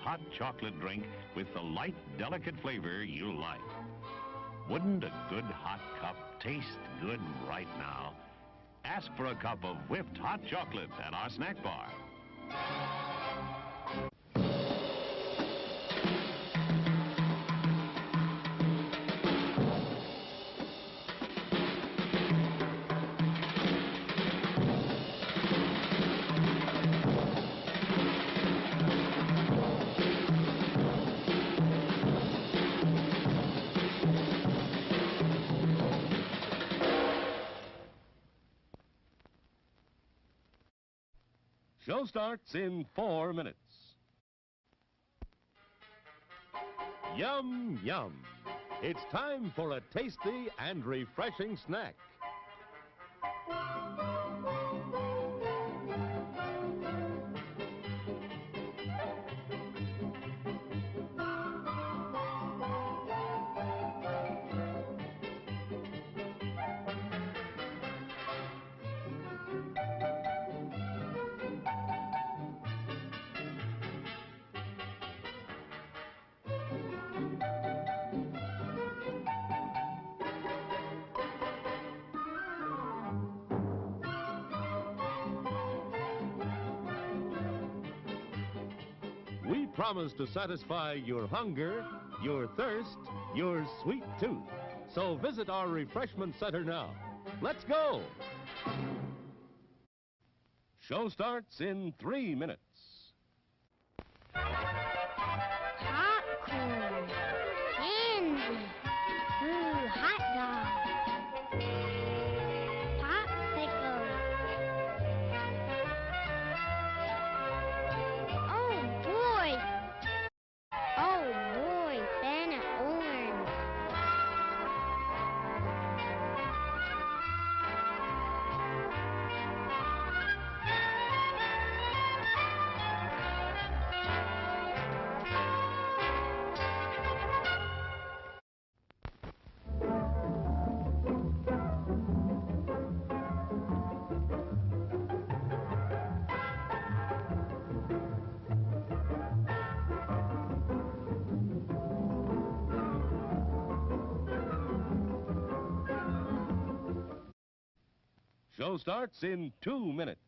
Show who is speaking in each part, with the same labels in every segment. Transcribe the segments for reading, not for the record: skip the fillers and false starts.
Speaker 1: hot chocolate drink with the light, delicate flavor you like. Wouldn't a good hot cup taste good right now? Ask for a cup of whipped hot chocolate at our snack bar.
Speaker 2: Show starts in 4 minutes. Yum, yum. It's time for a tasty and refreshing snack. We promise to satisfy your hunger, your thirst, your sweet tooth. So visit our refreshment center now. Let's go! Show starts in 3 minutes.
Speaker 3: Popcorn, candy, ooh, hot dog, popsicle. Oh boy, Fanta orange.
Speaker 2: Show starts in 2 minutes.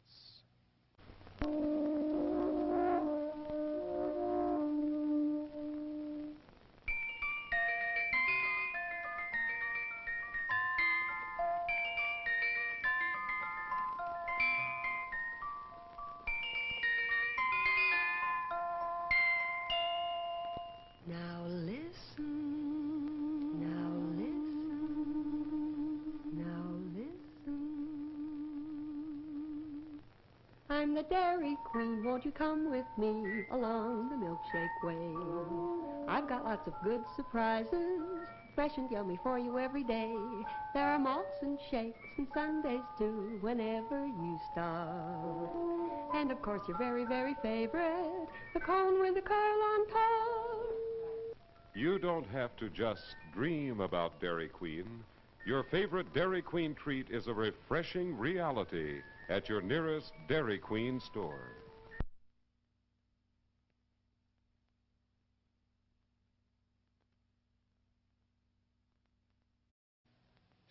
Speaker 4: Now listen, now listen, now listen. I'm the Dairy Queen, won't you come with me along the milkshake way? I've got lots of good surprises, fresh and yummy for you every day. There are malts and shakes and sundaes too, whenever you stop. And of course your very, very favorite, the cone with the curl on top.
Speaker 5: You don't have to just dream about Dairy Queen. Your favorite Dairy Queen treat is a refreshing reality at your nearest Dairy Queen store.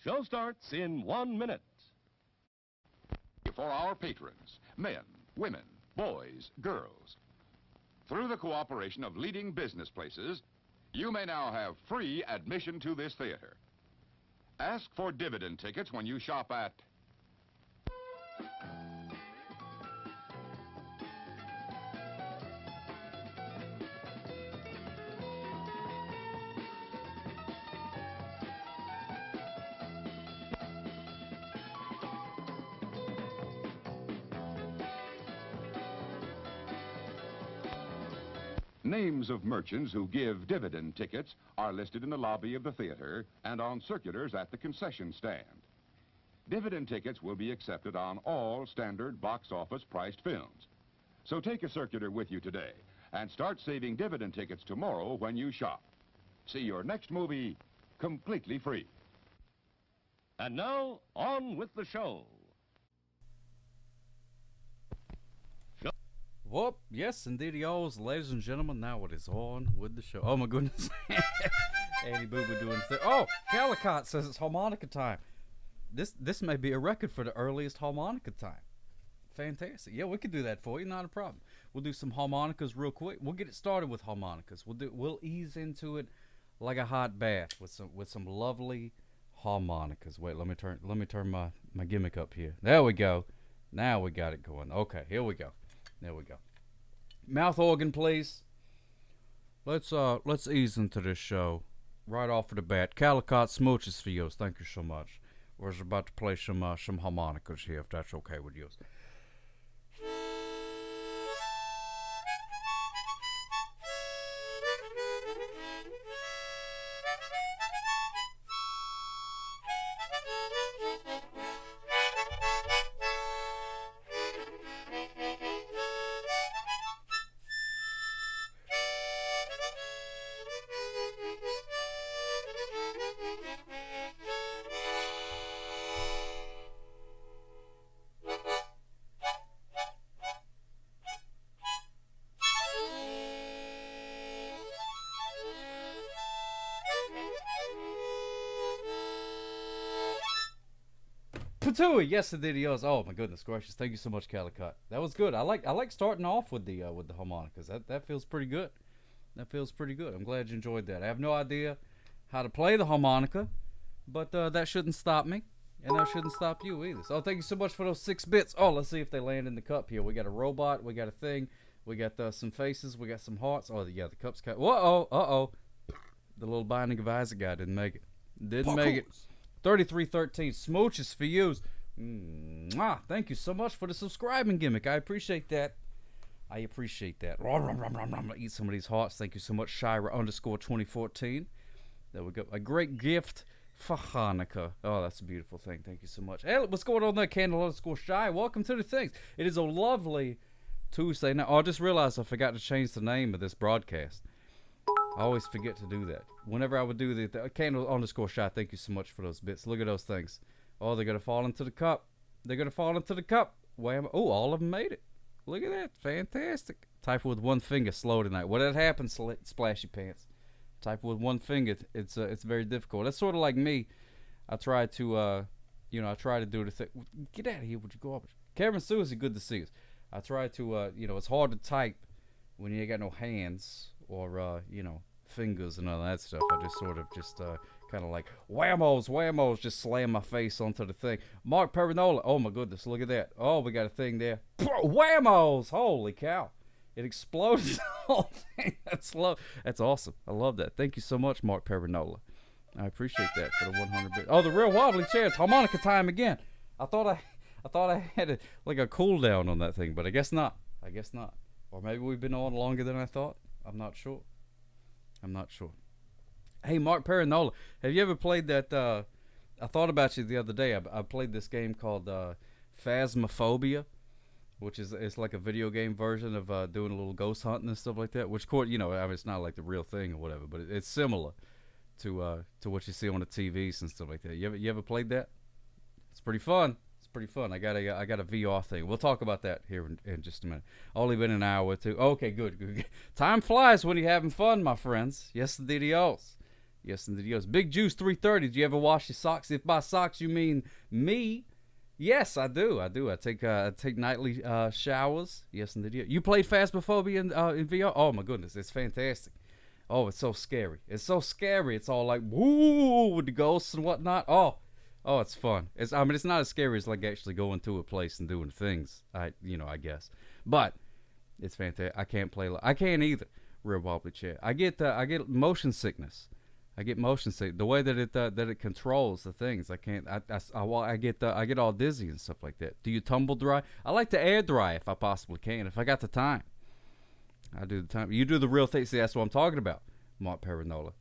Speaker 2: Show starts in 1 minute.
Speaker 6: For our patrons, men, women, boys, girls. Through the cooperation of leading business places, you may now have free admission to this theater. Ask for dividend tickets when you shop at Names of merchants who give dividend tickets are listed in the lobby of the theater and on circulars at the concession stand. Dividend tickets will be accepted on all standard box office priced films. So take a circular with you today and start saving dividend tickets tomorrow when you shop. See your next movie completely free.
Speaker 2: And now, on with the show.
Speaker 7: Whoop. Yes, indeed, y'all, ladies and gentlemen. Now it is on with the show. Oh, my goodness. Annie Boo Boo doing thing. Oh, Calicott says it's harmonica time. This may be a record for the earliest harmonica time. Fantastic. Yeah, we could do that for you. Not a problem. We'll do some harmonicas real quick. We'll get it started with harmonicas. We'll ease into it like a hot bath with some lovely harmonicas. Wait, let me turn my gimmick up here. There we go. Now we got it going. Okay, here we go. There we go. Mouth organ, please. Let's ease into this show right off of the bat. Calicott smooches for you. Thank you so much. We're about to play some harmonicas here, if that's okay with you. Patooey, yes indeed he is. Oh my goodness gracious, thank you so much, Calicott. That was good. I like starting off with the harmonicas. That feels pretty good. That feels pretty good. I'm glad you enjoyed that. I have no idea how to play the harmonica, but that shouldn't stop me, and that shouldn't stop you either. So thank you so much for those 6 bits. Oh, let's see if they land in the cup here. We got a robot, we got a thing, we got some faces, we got some hearts. Oh yeah, the cup's cut. Whoa, the little Binding of Isaac guy didn't make it. Didn't make it. 3313 smooches for you. Thank you so much for the subscribing gimmick. I appreciate that. I appreciate that. Eat some of these hearts. Thank you so much, Shira_2014. There we go. A great gift for Hanukkah. Oh, that's a beautiful thing. Thank you so much. Hey, what's going on there, Candle_Shy? Welcome to the things. It is a lovely Tuesday now. Oh, I just realized I forgot to change the name of this broadcast. I always forget to do that. Whenever I would do the Candle_Shy, thank you so much for those bits. Look at those things. Oh, they're going to fall into the cup. They're going to fall into the cup. Wham. Oh, all of them made it. Look at that. Fantastic. Type with one finger slow tonight. What that happens, Splashy Pants? Type with one finger. It's very difficult. That's sort of like me. I try to, I try to do the thing. Get out of here. Would you go up? Kevin Susie, good to see us. I try to, it's hard to type when you ain't got no hands or, fingers and all that stuff. I just sort of kind of like whammos, just slam my face onto the thing. Mark Perinola, oh my goodness, look at that. Oh, we got a thing there. Whammos, holy cow. It exploded the whole thing. That's awesome. I love that. Thank you so much, Mark Perinola. I appreciate that for the 100 bits. Oh, the real wobbly chair. It's harmonica time again. I thought I had like a cool down on that thing, but I guess not. Or maybe we've been on longer than I thought. I'm not sure. Hey, Mark Perinola, have you ever played that? I thought about you the other day. I played this game called Phasmophobia, which is it's like a video game version of doing a little ghost hunting and stuff like that. Which, it's not like the real thing or whatever, but it's similar to what you see on the TVs and stuff like that. You ever played that? It's pretty fun. I got a VR thing. We'll talk about that here in just a minute. Only been an hour or two. Okay, good. Time flies when you're having fun, my friends. Yes, indeed, Yes, indeed. Big Juice 330. Do you ever wash your socks? If by socks you mean me, yes, I do. I take nightly showers. Yes, indeed. You played Phasmophobia in VR? Oh my goodness, it's fantastic. Oh, it's so scary. It's all like woo with the ghosts and whatnot. Oh, it's fun. It's not as scary as like actually going to a place and doing things. I guess, but it's fantastic. I can't play. I can't either. Real wobbly chair. I get motion sickness. The way that it controls the things. I can't. I get all dizzy and stuff like that. Do you tumble dry? I like to air dry if I possibly can. If I got the time, I do the time. You do the real thing. See, that's what I'm talking about, Mark Perinola.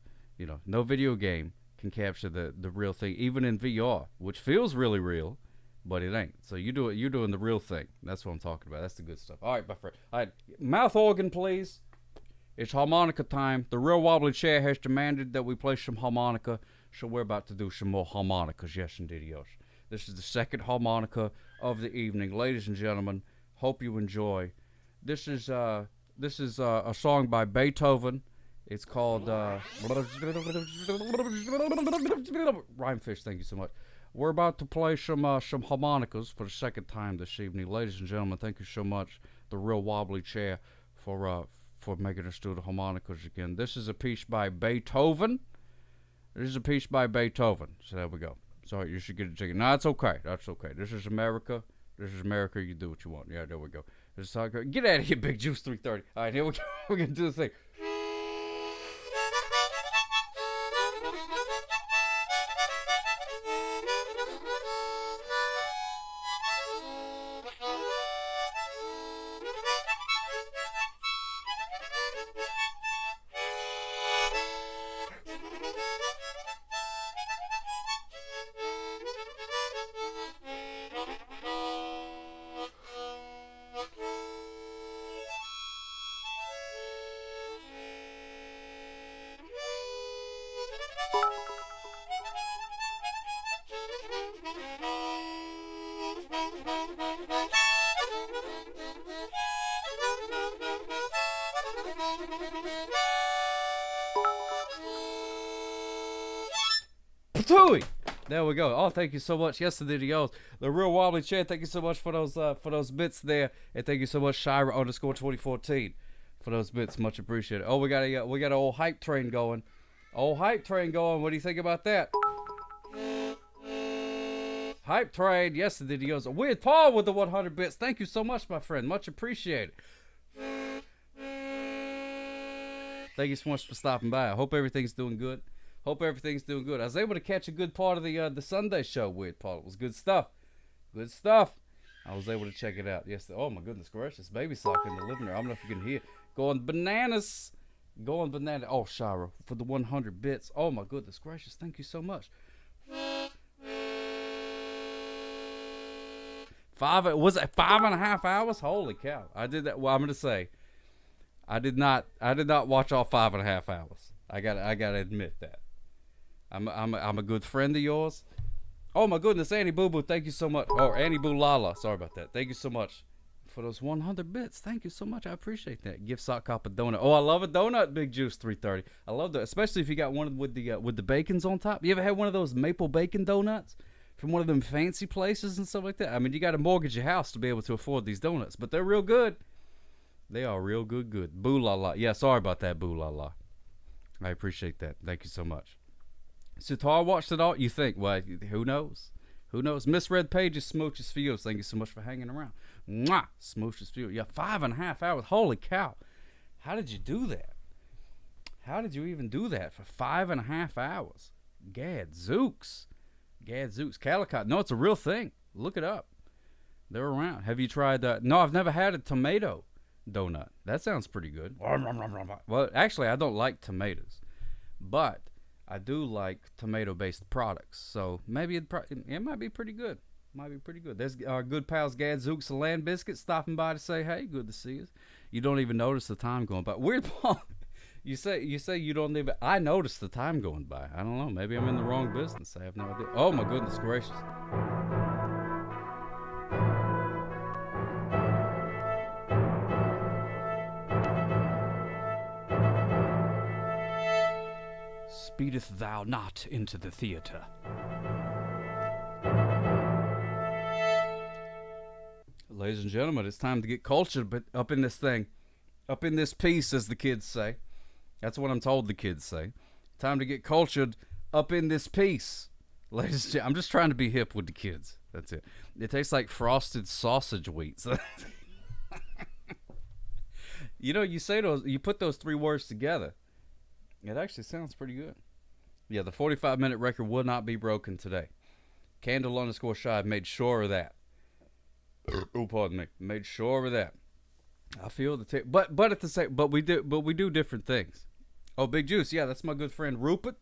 Speaker 7: No video game can capture the real thing, even in VR, which feels really real, but it ain't. So you're doing the real thing. That's what I'm talking about. That's the good stuff. All right, my friend. All right, mouth organ, please. It's harmonica time. The real wobbly chair has demanded that we play some harmonica, so we're about to do some more harmonicas. Yes, indeed, yes. This is the second harmonica of the evening. Ladies and gentlemen, hope you enjoy This is a song by Beethoven. It's called Rhymefish. Thank you so much. We're about to play some harmonicas for the second time this evening, ladies and gentlemen. Thank you so much, the Real Wobbly Chair, for making us do the harmonicas again. This is a piece by Beethoven. So there we go. Sorry, you should get a ticket. No, it's okay. That's okay. This is America. You do what you want. Yeah, there we go. Get out of here, Big Juice 330. All right, here we go. We're going to do the thing. There we go. Oh, thank you so much. Yes, the videos. The Real Wobbly Chair. Thank you so much for those bits there, and thank you so much, Shira _2014, for those bits. Much appreciated. Oh, we got an old hype train going. What do you think about that? Hype train. Yes, the videos. Weird Paul with the 100 bits. Thank you so much, my friend. Much appreciated. Thank you so much for stopping by. I hope everything's doing good. I was able to catch a good part of the Sunday show, Weird Paul. It was good stuff. I was able to check it out. Yes. Oh, my goodness gracious. Baby sock in the living room. I don't know if you can hear. Going bananas. Oh, Shira, for the 100 bits. Oh, my goodness gracious. Thank you so much. Was it 5.5 hours? Holy cow. I did that. Well, I'm going to say, I did not watch all 5.5 hours. I gotta admit that. I'm a good friend of yours. Oh my goodness, Annie Boo Boo, thank you so much. Oh, Annie Boo Lala, sorry about that. Thank you so much for those 100 bits. Thank you so much. I appreciate that. Gift sock cop a donut. Oh, I love a donut, Big Juice 330. I love that, especially if you got one with the bacons on top. You ever had one of those maple bacon donuts from one of them fancy places and stuff like that? I mean, you got to mortgage your house to be able to afford these donuts, but they're real good. They are real good. Boo la la. Yeah, sorry about that, Boo la la. I appreciate that. Thank you so much. Sitar watched it all. You think, well, who knows? Misread Pages, smooches for you. Thank you so much for hanging around. Mwah! Smooches for you. Yeah, 5.5 hours. Holy cow. How did you do that? How did you even do that for 5.5 hours? Gadzooks. Calicut. No, it's a real thing. Look it up. They're around. Have you tried that? No, I've never had a tomato donut. That sounds pretty good. Well, actually, I don't like tomatoes, but I do like tomato-based products. So maybe it might be pretty good. There's our good pals Gadzooks and Land Biscuits stopping by to say, hey, good to see us. You don't even notice the time going by. Weird Paul. You say you don't even. I notice the time going by. I don't know. Maybe I'm in the wrong business. I have no idea. Oh my goodness gracious. Speedeth thou not into the theater. Ladies and gentlemen, it's time to get cultured, but up in this piece, as the kids say. That's what I'm told the kids say. Time to get cultured up in this piece. Ladies and gentlemen, I'm just trying to be hip with the kids. That's it. It tastes like frosted sausage wheats. You know, you put those three words together. It actually sounds pretty good. Yeah, the 45-minute record will not be broken today. Candle _shy made sure of that. Oh, pardon me. Made sure of that. I feel the but at the same, but we do different things. Oh, Big Juice, yeah, that's my good friend Rupert.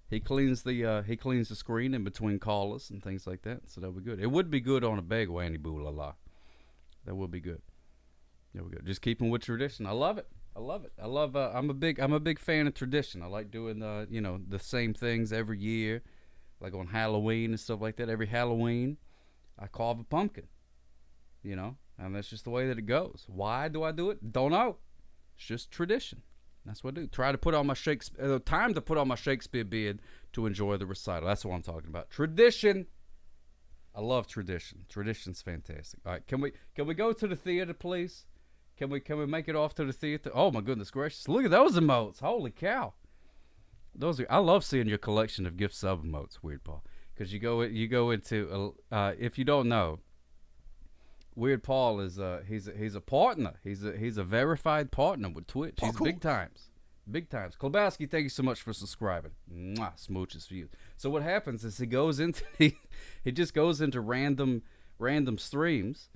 Speaker 7: He cleans the screen in between callers and things like that. So that'll be good. It would be good on a bagel, Annie Boo La La. That would be good. There we go. Just keeping with tradition. I love it. I'm a big fan of tradition. I like doing the same things every year, like on Halloween and stuff like that. Every Halloween, I carve a pumpkin. You know, And that's just the way that it goes. Why do I do it? Don't know. It's just tradition. That's what I do. Try to put on my time to put on my Shakespeare beard to enjoy the recital. That's what I'm talking about. Tradition. I love tradition. Tradition's fantastic. All right, can we go to the theater, please? Can we make it off to the theater? Oh my goodness gracious! Look at those emotes. Holy cow! I love seeing your collection of gift sub emotes, Weird Paul. Because you go into if you don't know, Weird Paul is he's a partner. He's a verified partner with Twitch. He's big times. Big times. Klobowski, thank you so much for subscribing. Mwah, smooches for you. So what happens is he just goes into random streams,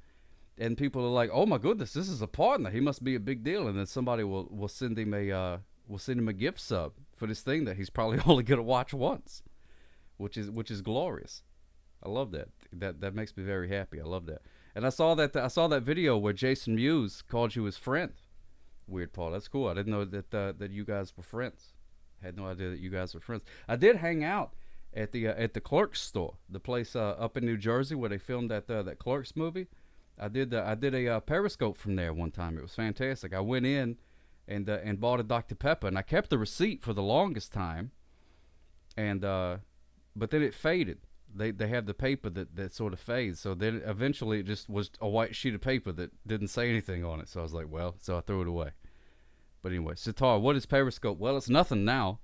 Speaker 7: and people are like, "Oh my goodness, this is a partner. He must be a big deal." And then somebody will send him a gift sub for this thing that he's probably only gonna watch once, which is glorious. I love that. That makes me very happy. I love that. And I saw that video where Jason Mewes called you his friend. Weird Paul, that's cool. I didn't know that you guys were friends. Had no idea that you guys were friends. I did hang out at the Clerks store, the place up in New Jersey where they filmed that Clerks movie. I did a Periscope from there one time. It was fantastic. I went in and bought a Dr. Pepper, and I kept the receipt for the longest time. And but then it faded. They have the paper that sort of fades. So then eventually it just was a white sheet of paper that didn't say anything on it. So I was like, well, so I threw it away. But anyway, Sitar, what is Periscope? Well, it's nothing now.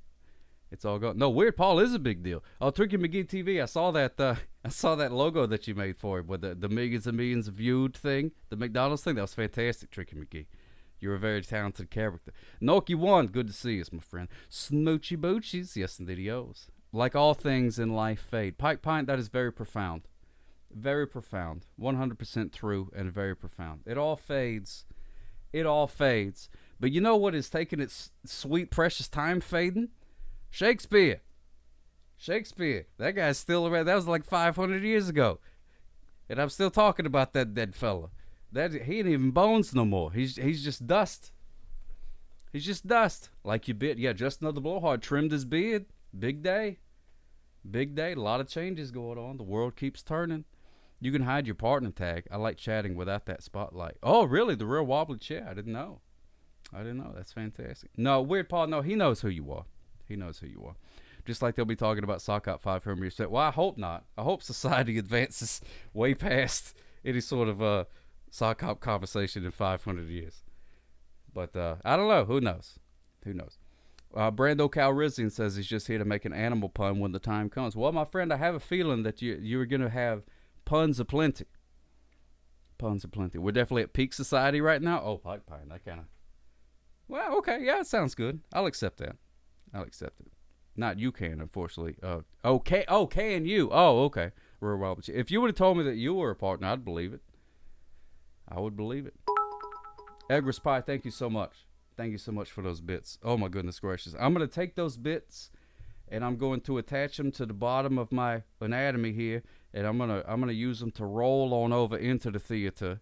Speaker 7: It's all gone. No, Weird Paul is a big deal. Oh, Turkey McGee TV, I saw that logo that you made for it with the millions and millions viewed thing, the McDonald's thing. That was fantastic, Tricky McGee. You're a very talented character. Noki1, good to see you, my friend. Smoochy Boochies, yes indeed, yo's. Like all things in life fade. Pike Pint, that is very profound. Very profound. 100% true and very profound. It all fades. It all fades. But you know what is taking its sweet, precious time fading? Shakespeare. Shakespeare. That guy's still around. That was like 500 years ago. And I'm still talking about that dead fella. He ain't even bones no more. He's just dust. He's just dust. Like you bit. Yeah, just another blowhard trimmed his beard. Big day. Big day. A lot of changes going on. The world keeps turning. You can hide your partner tag. I like chatting without that spotlight. Oh, really? The real wobbly chair. I didn't know. That's fantastic. No, Weird Paul, no, he knows who you are. He knows who you are. Just like they'll be talking about Sock Out 5 from your set. Well, I hope not. I hope society advances way past any sort of Sock Out conversation in 500 years. But I don't know. Who knows? Who knows? Brando Calrissian says he's just here to make an animal pun when the time comes. Well, my friend, I have a feeling that you're going to have puns aplenty. Puns aplenty. We're definitely at peak society right now. Oh, Pike Pine, that kind of... Well, okay, yeah, it sounds good. I'll accept that. I'll accept it. Not you can, unfortunately. Okay, can you? Oh, okay. If you would have told me that you were a partner, I'd believe it. I would believe it. Egris Pie, thank you so much. Thank you so much for those bits. Oh my goodness gracious. I'm going to take those bits and I'm going to attach them to the bottom of my anatomy here, and I'm going to use them to roll on over into the theater,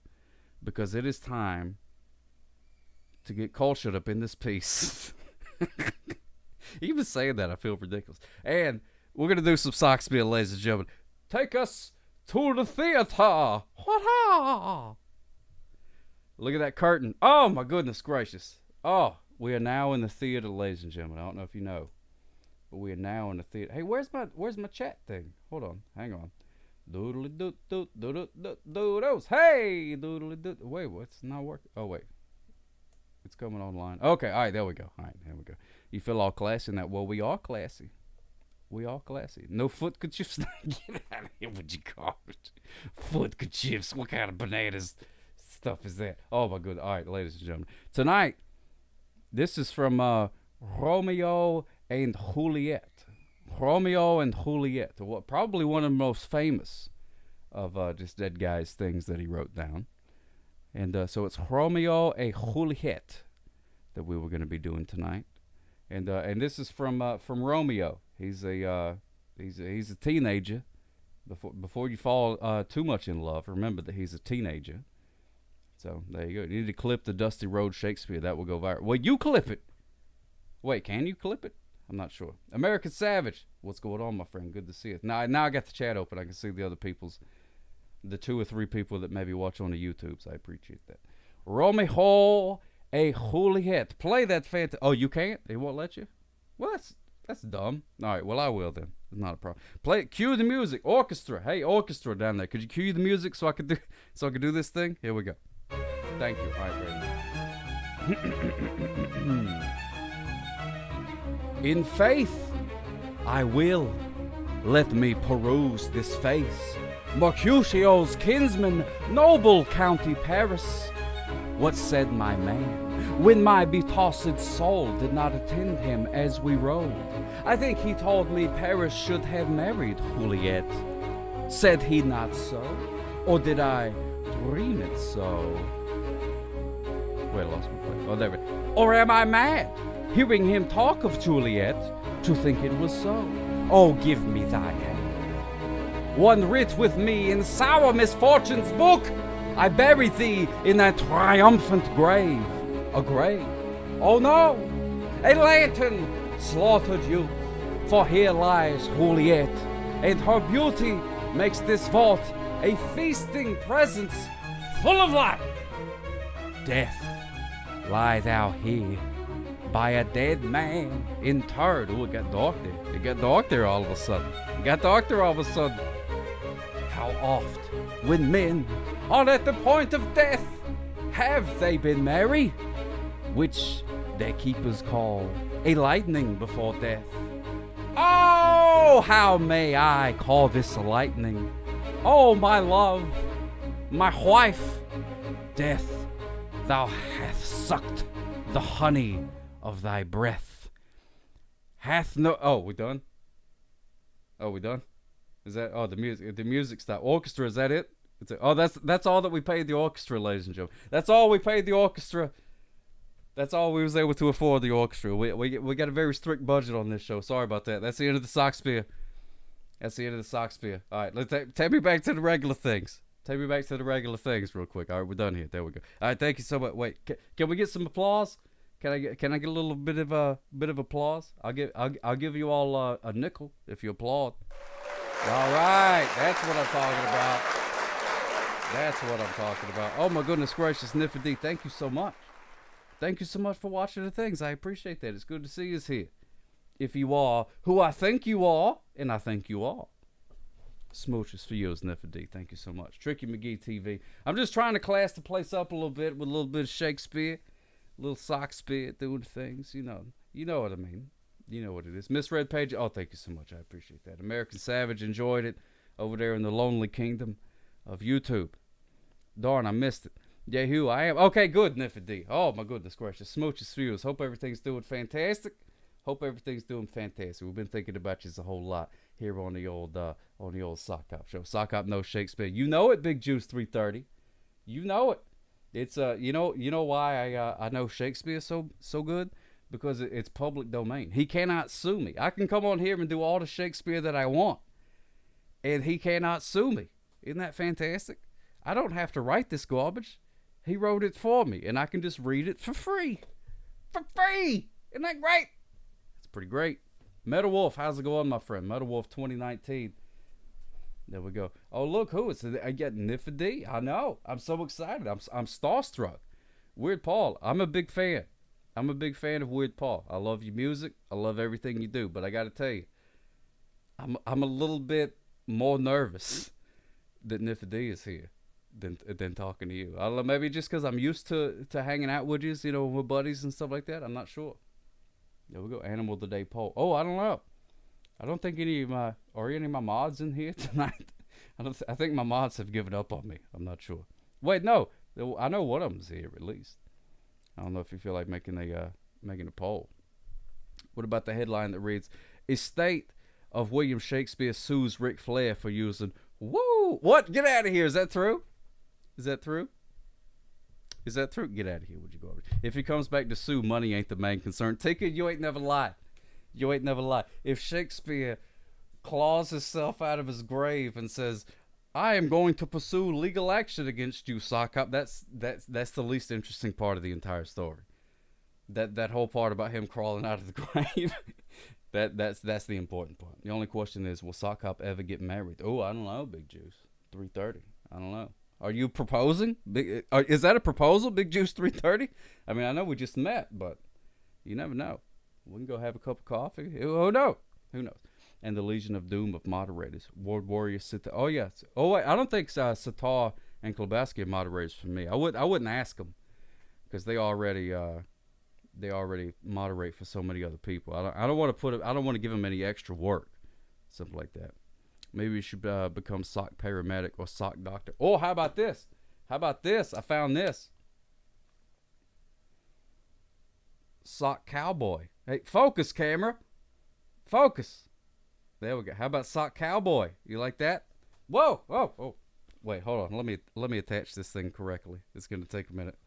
Speaker 7: because it is time to get cultured up in this piece. Even saying that, I feel ridiculous. And we're going to do some sock spiel, ladies and gentlemen. Take us to the theater. What? Look at that curtain. Oh my goodness gracious. Oh, we are now in the theater, ladies and gentlemen. I don't know if you know, but we are now in the theater. Hey, where's my chat thing? Hold on, hang on. Doodly doot doot doot doot doodles. Hey, doodly doot. Wait, what's not working? Oh wait, it's coming online. Okay, all right, there we go. All right, there we go. You feel all classy in that? Well, we are classy. We are classy. No foot kerchiefs. Get out of here! What you call it? Foot kerchiefs. What kind of bananas stuff is that? Oh my goodness. All right, ladies and gentlemen, tonight. This is from Romeo and Juliet. Romeo and Juliet. Probably one of the most famous of this dead guy's things that he wrote down. And so it's Romeo and Juliet that we were going to be doing tonight. And this is from Romeo. He's a teenager. Before you fall too much in love, remember that he's a teenager. So, there you go. You need to clip the Dusty Road Shakespeare. That will go viral. Well, you clip it. Wait, can you clip it? I'm not sure. American Savage. What's going on, my friend? Good to see you. Now I got the chat open. I can see the other people's the 2 or 3 people that maybe watch on the YouTubes. I appreciate that. Romeo a Juliet. Play that Oh, you can't? They won't let you? Well, that's dumb. All right, well, I will then. It's not a problem. Play it. Cue the music. Orchestra. Hey, orchestra down there. Could you cue the music so I could do this thing? Here we go. Thank you. All right, ready. In faith, I will. Let me peruse this face. Mercutio's kinsman, noble county Paris. What said my man when my betossed soul did not attend him as we rode? I think he told me Paris should have married Juliet. Said he not so? Or did I dream it so? Wait, I lost my place. Oh, there we go. Or am I mad, hearing him talk of Juliet, to think it was so? Oh, give me thy hand. One writ with me in sour misfortune's book. I bury thee in that triumphant grave. A grave? Oh no! A lantern, slaughtered youth. For here lies Juliet, and her beauty makes this vault a feasting presence full of light. Death, lie thou here, by a dead man interred. Oh, it got dark there. It got dark there all of a sudden. It got dark there all of a sudden. How oft, when men are at the point of death, have they been merry? Which their keepers call a lightning before death. Oh, how may I call this a lightning? Oh, my love, my wife, death, thou hast sucked the honey of thy breath. Hath no... Oh, we done? Oh, we done? Is that... Oh, the music stopped. Orchestra, is that it? Oh, that's all that we paid the orchestra, ladies and gentlemen. That's all we paid the orchestra. That's all we was able to afford the orchestra. We got a very strict budget on this show. Sorry about that. That's the end of the sock spear. That's the end of the sock spear. All right, let's take me back to the regular things. Take me back to the regular things real quick. All right, we're done here. There we go. All right, thank you so much. Wait, can we get some applause? Can I get a little bit of applause? I'll give you all a nickel if you applaud. All right, that's what I'm talking about. That's what I'm talking about. Oh my goodness gracious, Niffa D, thank you so much. Thank you so much for watching the things. I appreciate that. It's good to see you here. If you are who I think you are, and I think you are. Smooches for you, Niffa D. Thank you so much. Tricky McGee TV. I'm just trying to class the place up a little bit with a little bit of Shakespeare, a little sock spear, doing things. You know what I mean. You know what it is. Misread Page. Oh, thank you so much. I appreciate that. American Savage enjoyed it over there in the lonely kingdom of YouTube. Darn, I missed it. Yahoo, I am. Okay, good, Niffa D. Oh, my goodness gracious. Smooches for you. Hope everything's doing fantastic. Hope everything's doing fantastic. We've been thinking about you a whole lot here on the old Sock Hop Show. Sock Hop knows Shakespeare. You know it, Big Juice 330. You know it. It's you know why I know Shakespeare so good? Because it's public domain. He cannot sue me. I can come on here and do all the Shakespeare that I want, and he cannot sue me. Isn't that fantastic? I don't have to write this garbage. He wrote it for me, and I can just read it for free. For free! Isn't that great? It's pretty great. Metal Wolf, how's it going, my friend? Metal Wolf 2019. There we go. Oh, look who it's. I get Niffa D. I know. I'm so excited. I'm starstruck. Weird Paul. I'm a big fan. I'm a big fan of Weird Paul. I love your music. I love everything you do. But I got to tell you, I'm a little bit more nervous that Niffa D is here than talking to you. I don't know, maybe just because I'm used to hanging out with you, with buddies and stuff like that. I'm not sure. There we go. Animal Today poll. Oh, I don't know. I don't think any of my mods in here tonight. I think my mods have given up on me. I'm not sure. Wait, no. I know one of them's here at least. I don't know if you feel like making a poll. What about the headline that reads, "Estate of William Shakespeare sues Ric Flair for using..." Woo! What? Get out of here. Is that true? Is that true? Is that true? Get out of here. Would you go over? If he comes back to sue, money ain't the main concern. Ticket, you ain't never lied. You ain't never lied. If Shakespeare claws himself out of his grave and says, "I am going to pursue legal action against you, Sock Hop," that's the least interesting part of the entire story. That whole part about him crawling out of the grave, that's the important part. The only question is, will Sock Hop ever get married? Oh, I don't know, Big Juice 330. I don't know. Are you proposing? Is that a proposal, Big Juice 330? I mean, I know we just met, but you never know. We can go have a cup of coffee. Who knows? Who knows? And the Legion of Doom of moderators. Ward Warrior Sita. Oh, yes. Oh, wait. I don't think Satar and Klobaski are moderators for me. I wouldn't ask them because they already moderate for so many other people. I don't want to give them any extra work. Something like that. Maybe you should become sock paramedic or sock doctor. Oh, how about this? How about this? I found this. Sock cowboy. Hey, focus, camera. Focus. There we go. How about sock cowboy? You like that? Whoa, whoa, whoa. Wait, hold on. Let me attach this thing correctly. It's gonna take a minute.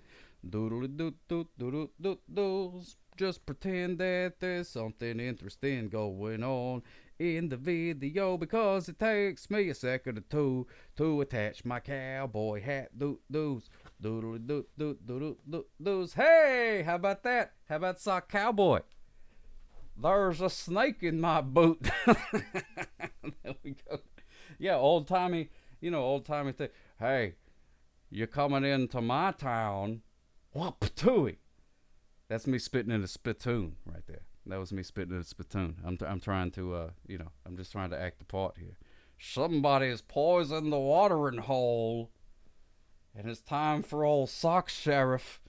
Speaker 7: Doodle doo doo doo doo doo. Just pretend that there's something interesting going on in the video because it takes me a second or two to attach my cowboy hat. Doos. Doodle doo doo doo doo doos. Hey, how about that? How about sock cowboy? There's a snake in my boot. There we go. Yeah, old timey thing. Hey, you're coming into my town. Whoop-tooey. That's me spitting in a spittoon right there. That was me spitting in a spittoon. I'm trying to, I'm just trying to act the part here. Somebody's poisoned the watering hole, and it's time for old Sock Sheriff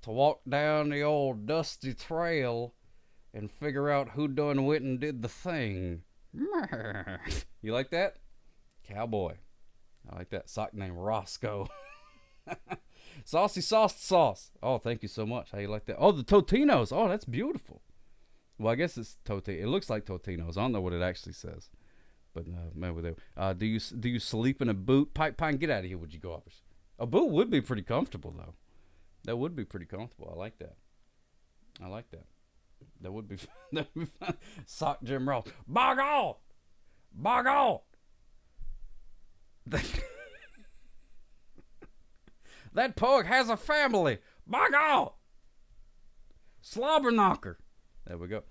Speaker 7: to walk down the old dusty trail and figure out who done went and did the thing. You like that? Cowboy. I like that. Sock named Roscoe. Saucy sauce. Oh, thank you so much. How you like that? Oh, the Totinos. Oh, that's beautiful. Well, I guess it's It looks like Totinos. I don't know what it actually says. But maybe they. Do you sleep in a boot? Pipe Pine, get out of here, would you go up? A boot would be pretty comfortable though. That would be pretty comfortable. I like that. That would be fun. Sock Jim Ross. Bog on. That pug has a family. Bog on. Slobber knocker. There we go.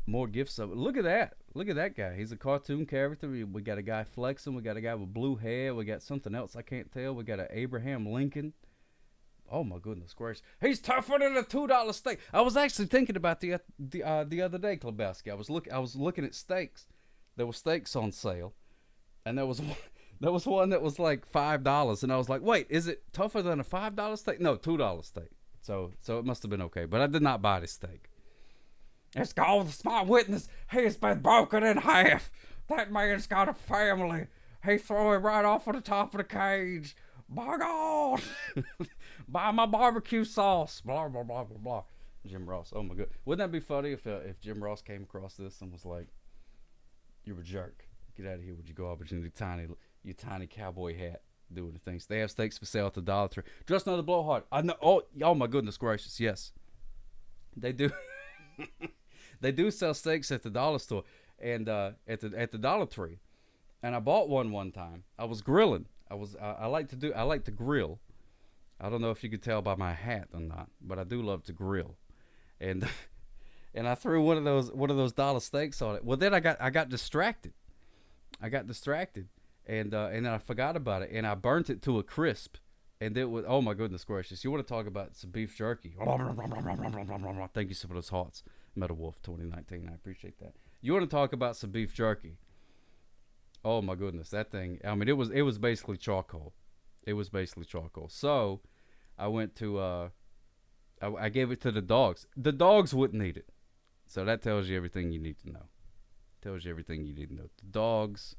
Speaker 7: More gifts of it. Look at that. Look at that guy. He's a cartoon character. We got a guy flexing. We got a guy with blue hair. We got something else I can't tell. We got an Abraham Lincoln. Oh my goodness gracious. He's tougher than a $2 steak. I was actually thinking about the other day, Klobowski. I was looking at steaks. There were steaks on sale. And there was one that was like $5, and I was like, wait, is it tougher than a $5 steak? No, $2 steak. So it must have been okay, but I did not buy the steak. It's called the smart witness. He's been broken in half. That man's got a family. He threw him right off of the top of the cage. By God. Buy my barbecue sauce. Blah, blah, blah, blah, blah. Jim Ross. Oh, my God. Wouldn't that be funny if Jim Ross came across this and was like, you're a jerk. Get out of here with your garbage and your tiny cowboy hat doing the things. They have steaks for sale at the Dollar Tree. Just another blowhard. I know. Oh my goodness gracious. Yes, they do. They do sell steaks at the dollar store and at the Dollar Tree. And I bought one time. I was grilling. I like to grill. I don't know if you could tell by my hat or not, but I do love to grill. And and I threw one of those dollar steaks on it. Well, then I got distracted. And then I forgot about it, and I burnt it to a crisp, and it was, oh my goodness gracious. You want to talk about some beef jerky? Thank you for those hearts, Metal Wolf 2019. I appreciate that. You want to talk about some beef jerky? Oh my goodness, that thing. I mean, it was basically charcoal. So I went to I gave it to the dogs. The dogs wouldn't eat it. So that tells you everything you need to know. The dogs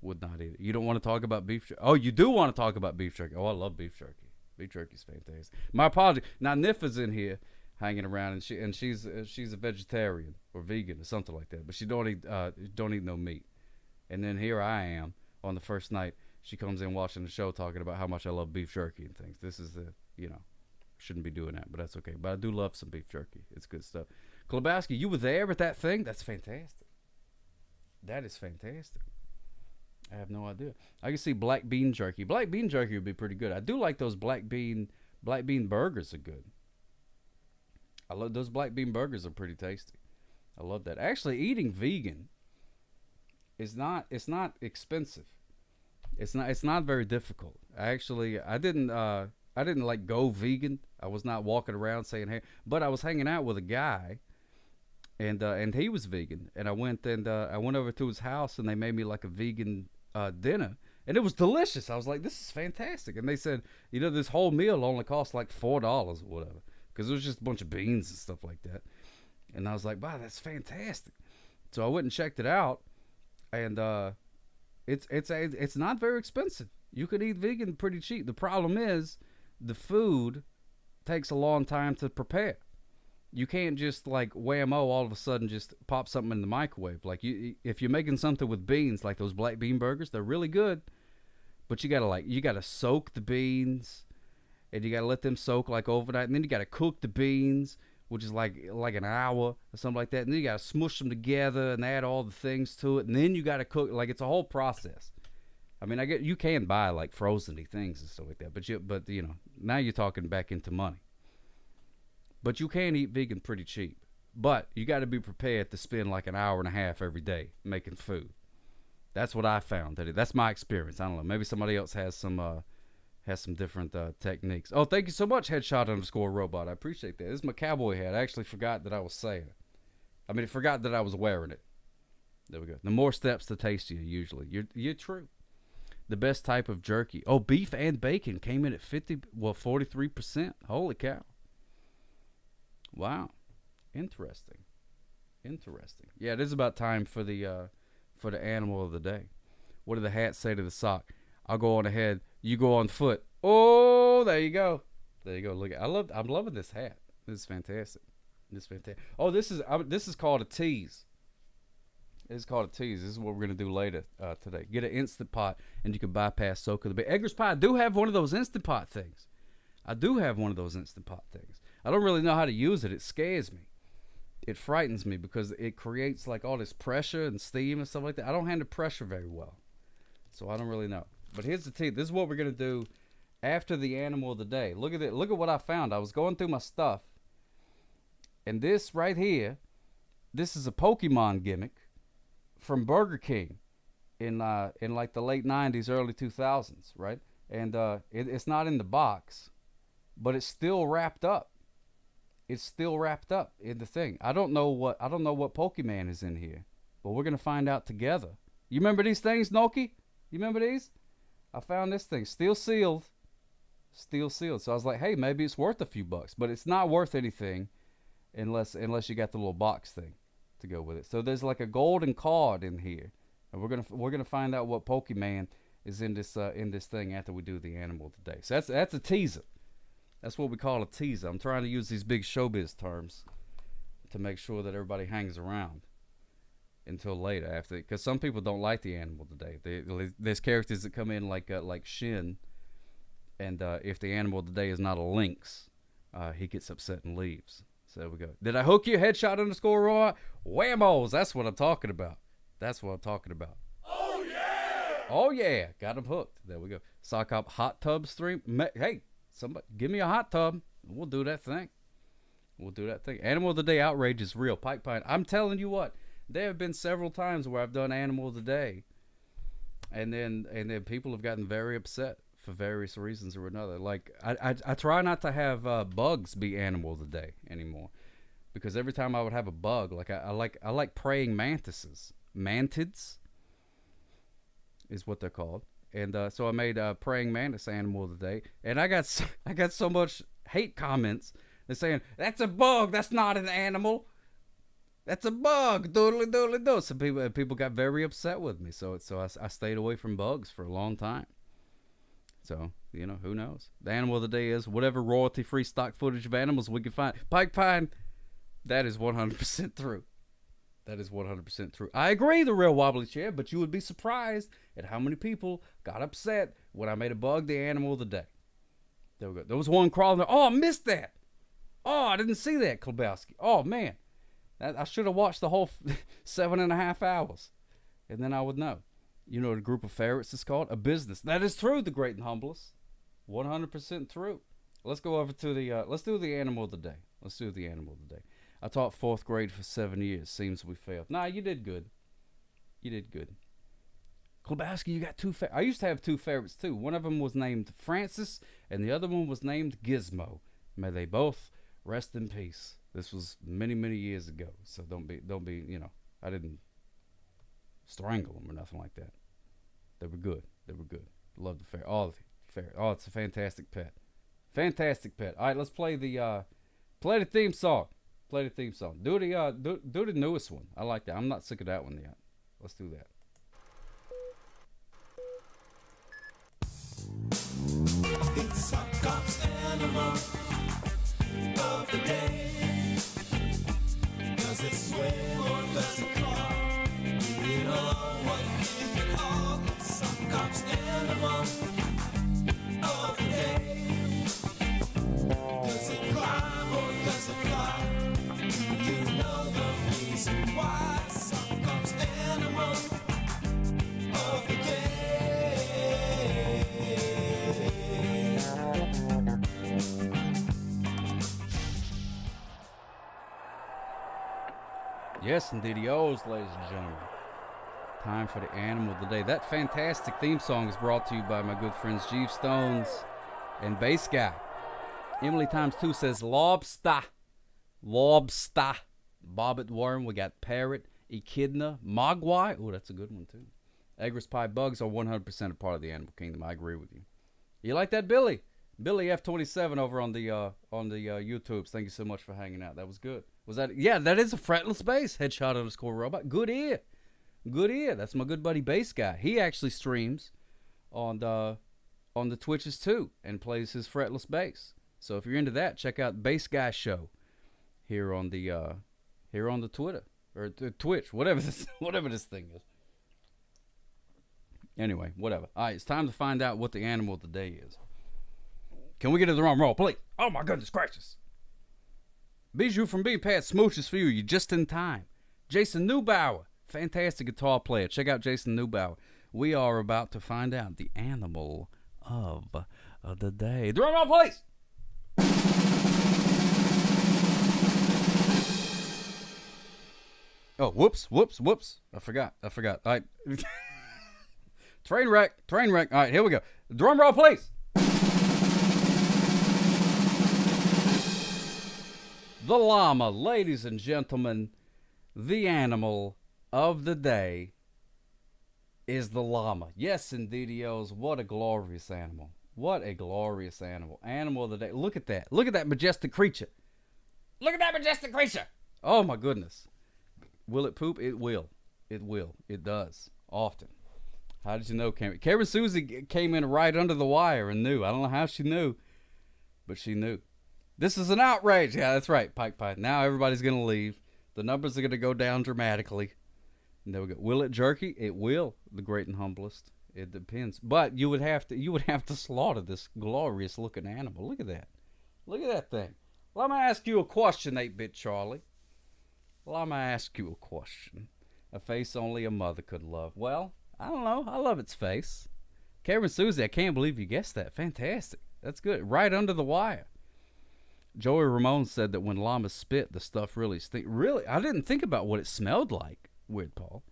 Speaker 7: would not eat it. You don't want to talk about beef jerky. Oh, you do want to talk about beef jerky. Oh, I love beef jerky. Beef jerky's fantastic. My apologies. Now Nifa's in here hanging around, and she's a vegetarian or vegan or something like that. But she don't eat no meat. And then here I am on the first night. She comes in watching the show talking about how much I love beef jerky and things. This is shouldn't be doing that, but that's okay. But I do love some beef jerky. It's good stuff. Klobowski, you were there at that thing? That's fantastic. That is fantastic. I have no idea. I can see black bean jerky. Black bean jerky would be pretty good. I do like those black bean burgers are good. I love those black bean burgers are pretty tasty. I love that. Actually, eating vegan it's not expensive. It's not very difficult. I didn't like go vegan. I was not walking around saying, hey, but I was hanging out with a guy, and he was vegan, and I went over to his house, and they made me like a vegan dinner, and it was delicious. I was like, this is fantastic. And they said, this whole meal only cost like $4 or whatever, because it was just a bunch of beans and stuff like that. And I was like, wow, that's fantastic. So I went and checked it out, and it's not very expensive. You could eat vegan pretty cheap. The problem is the food takes a long time to prepare. You can't just like whammo all of a sudden just pop something in the microwave. Like if you're making something with beans, like those black bean burgers, they're really good, but you gotta soak the beans, and you gotta let them soak like overnight, and then you gotta cook the beans, which is like an hour or something like that, and then you gotta smush them together and add all the things to it, and then you gotta cook. Like, it's a whole process. I mean, you can buy like frozen-y things and stuff like that, but now you're talking back into money. But you can eat vegan pretty cheap. But you got to be prepared to spend like an hour and a half every day making food. That's what I found. That's my experience. I don't know. Maybe somebody else has some different techniques. Oh, thank you so much, Headshot_robot. I appreciate that. This is my cowboy hat. I actually forgot that I was saying it. I mean, I forgot that I was wearing it. There we go. The more steps, the tastier. Usually, you're true. The best type of jerky. Oh, beef and bacon came in at 43%. Holy cow. Wow. Interesting. Yeah, it is about time for the animal of the day. What did the hat say to the sock? I'll go on ahead. You go on foot. Oh, there you go. Look, I'm loving this hat. This is fantastic. Oh, this is called a tease. It's called a tease. This is what we're gonna do later today. Get an Instant Pot, and you can bypass soak of the bait. Edgar's Pie. I do have one of those Instant Pot things. I don't really know how to use it. It scares me. It frightens me because it creates like all this pressure and steam and stuff like that. I don't handle pressure very well, so I don't really know. But here's the tease. This is what we're gonna do after the animal of the day. Look at it. Look at what I found. I was going through my stuff, and this right here, this is a Pokemon gimmick from Burger King in like the late 90s, early 2000s, right? And it's not in the box, but it's still wrapped up. It's still wrapped up in the thing. I don't know what Pokemon is in here, but we're gonna find out together. You remember these things, Noki? You remember these? I found this thing, still sealed. So I was like, hey, maybe it's worth a few bucks, but it's not worth anything unless you got the little box thing to go with it. So there's like a golden card in here, and we're gonna find out what Pokemon is in this thing after we do the animal today. So that's a teaser. That's what we call a teaser. I'm trying to use these big showbiz terms to make sure that everybody hangs around until later after, because some people don't like the animal today. There's characters that come in like Shin, and if the animal today is not a lynx, he gets upset and leaves. So there we go. Did I hook you? Headshot_Roy? Whammos. That's what I'm talking about. Oh yeah. Got him hooked. There we go. Sock Hop hot tub stream. Hey, somebody give me a hot tub. We'll do that thing. Animal of the day outrage is real. Pike Pine. I'm telling you what. There have been several times where I've done animal of the day, and then people have gotten very upset for various reasons or another. Like I try not to have bugs be animal of the day anymore, because every time I would have a bug, like I like praying mantises. Mantids is what they're called, and so I made praying mantis animal of the day, and I got so much hate comments. They're saying that's a bug, that's not an animal. That's a bug, doodly do. So people got very upset with me. So I stayed away from bugs for a long time. So, who knows? The animal of the day is whatever royalty-free stock footage of animals we can find. Pike Pine, that is 100% true. I agree, the real wobbly chair, but you would be surprised at how many people got upset when I made a bug the animal of the day. There we go. There was one crawling there. Oh, I missed that. Oh, I didn't see that, Klobowski. Oh, man. I should have watched the whole 7.5 hours, and then I would know. You know what a group of ferrets is called? A business. That is true, the great and humblest. 100% true. Let's go over to the, let's do the animal of the day. I taught 4th grade for 7 years. Seems we failed. Nah, you did good. Klobowski, you got two I used to have two favorites too. One of them was named Francis, and the other one was named Gizmo. May they both rest in peace. This was many, many years ago, so don't be, you know, I didn't strangle them or nothing like that. They were good. They were good. Love the ferret. All the ferret. Oh, it's a fantastic pet. Fantastic pet. All right, let's play the theme song. Play the theme song. Do the newest one. I like that. I'm not sick of that one yet. Let's do that.
Speaker 8: It's Sock Cop's animal of the day. Does it swim or does it crawl? You know what is it all? It's Sock Cop's animal of the day. Does it climb or does it fly? Do you know the reason why? Sock Cop's animal of the day.
Speaker 7: Yes, indeed, ladies and gentlemen. Time for the animal of the day. That fantastic theme song is brought to you by my good friends Jeeve Stones and Bass Guy. Emily times 2 says lobster. Lobster. Bobbit worm. We got parrot, echidna, mogwai. Oh, that's a good one too. Egger's pie bugs are 100% a part of the animal kingdom. I agree with you. You like that, Billy? Billy F27 over on the YouTubes. Thank you so much for hanging out. That was good. Was that? Yeah, that is a fretless bass. Headshot_robot. Good ear. Good ear. That's my good buddy Bass Guy. He actually streams on the Twitches too and plays his fretless bass. So if you're into that, check out Bass Guy Show here on the Twitter or Twitch, whatever this thing is. Anyway, whatever. All right, it's time to find out what the animal of the day is. Can we get to the drum roll, please? Oh, my goodness gracious. Bijou from B-Pad smooches for you. You're just in time. Jason Neubauer, fantastic guitar player. Check out Jason Neubauer. We are about to find out the animal of the day. Drum roll, please. Oh, whoops. I forgot. All right. Train wreck. All right, here we go. Drum roll, please. The llama, ladies and gentlemen, the animal of the day is the llama. Yes, indeedios, what a glorious animal. What a glorious animal. Animal of the day. Look at that. Look at that majestic creature. Look at that majestic creature. Oh, my goodness. Will it poop? It will. It will. It does. Often. How did you know, Karen? Karen Susie came in right under the wire and knew. I don't know how she knew, but she knew. This is an outrage. Yeah, that's right, Pike Pie. Now everybody's going to leave. The numbers are going to go down dramatically. And there we go. Will it jerky? It will, the great and humblest. It depends. But you would have to slaughter this glorious looking animal. Look at that. Look at that thing. Let me ask you a question, 8-Bit Charlie. Let me ask you a question. A face only a mother could love. Well, I don't know. I love its face. Karen Susie, I can't believe you guessed that. Fantastic. That's good. Right under the wire. Joey Ramone said that when llamas spit, the stuff really stinks. Really? I didn't think about what it smelled like, Weird Paul.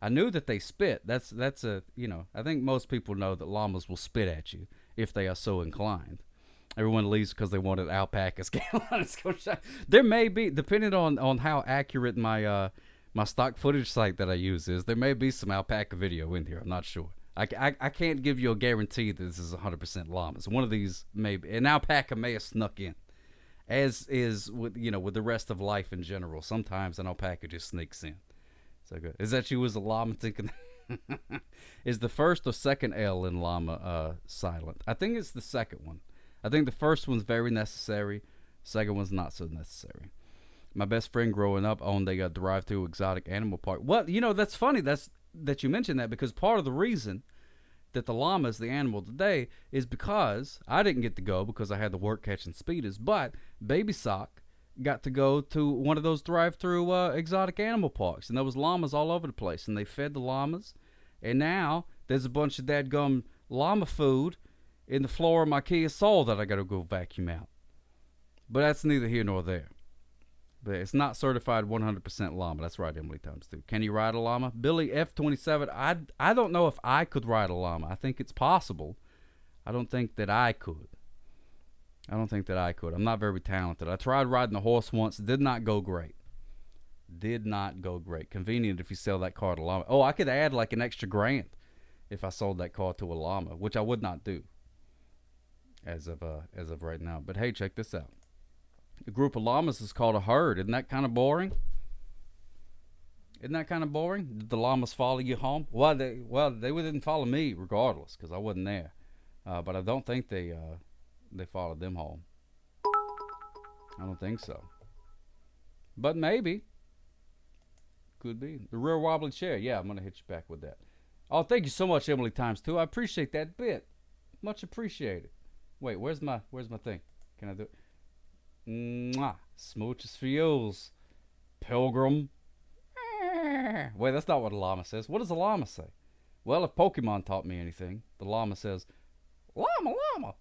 Speaker 7: I knew that they spit. That's a, you know, I think most people know that llamas will spit at you if they are so inclined. Everyone leaves because they wanted alpacas. There may be, depending on how accurate my my stock footage site that I use is, there may be some alpaca video in here. I'm not sure. I can't give you a guarantee that this is 100% llamas. One of these may be, an alpaca may have snuck in. As is with the rest of life in general. Sometimes an alpaca just sneaks in. So good. Is that you as a llama thinking? Is the first or second L in llama silent? I think it's the second one. I think the first one's very necessary. Second one's not so necessary. My best friend growing up owned a drive-through exotic animal park. Well, that's funny that you mentioned that, because part of the reason that the llama is the animal today is because I didn't get to go because I had to work catching speeders, but Baby Sock got to go to one of those drive-through exotic animal parks, and there was llamas all over the place, and they fed the llamas, and now there's a bunch of dadgum llama food in the floor of my Kia Soul that I got to go vacuum out. But that's neither here nor there. But it's not certified 100% llama. That's right, Emily Times 2. Can you ride a llama? Billy F27, I don't know if I could ride a llama. I think it's possible. I don't think that I could. I'm not very talented. I tried riding a horse once. Did not go great. Convenient if you sell that car to a llama. Oh, I could add like an extra $1,000 if I sold that car to a llama, which I would not do as of right now. But hey, check this out. A group of llamas is called a herd. Isn't that kind of boring? Did the llamas follow you home? Well, they didn't follow me regardless because I wasn't there. But I don't think they followed them home. I don't think so. But maybe. Could be. The rear wobbly chair. Yeah, I'm going to hit you back with that. Oh, thank you so much, Emily Times 2. I appreciate that bit. Much appreciated. Wait, where's my thing? Can I do it? Mwah. Smooches for yous. Pilgrim. Wait, that's not what a llama says. What does a llama say? Well, if Pokemon taught me anything, the llama says, llama, llama.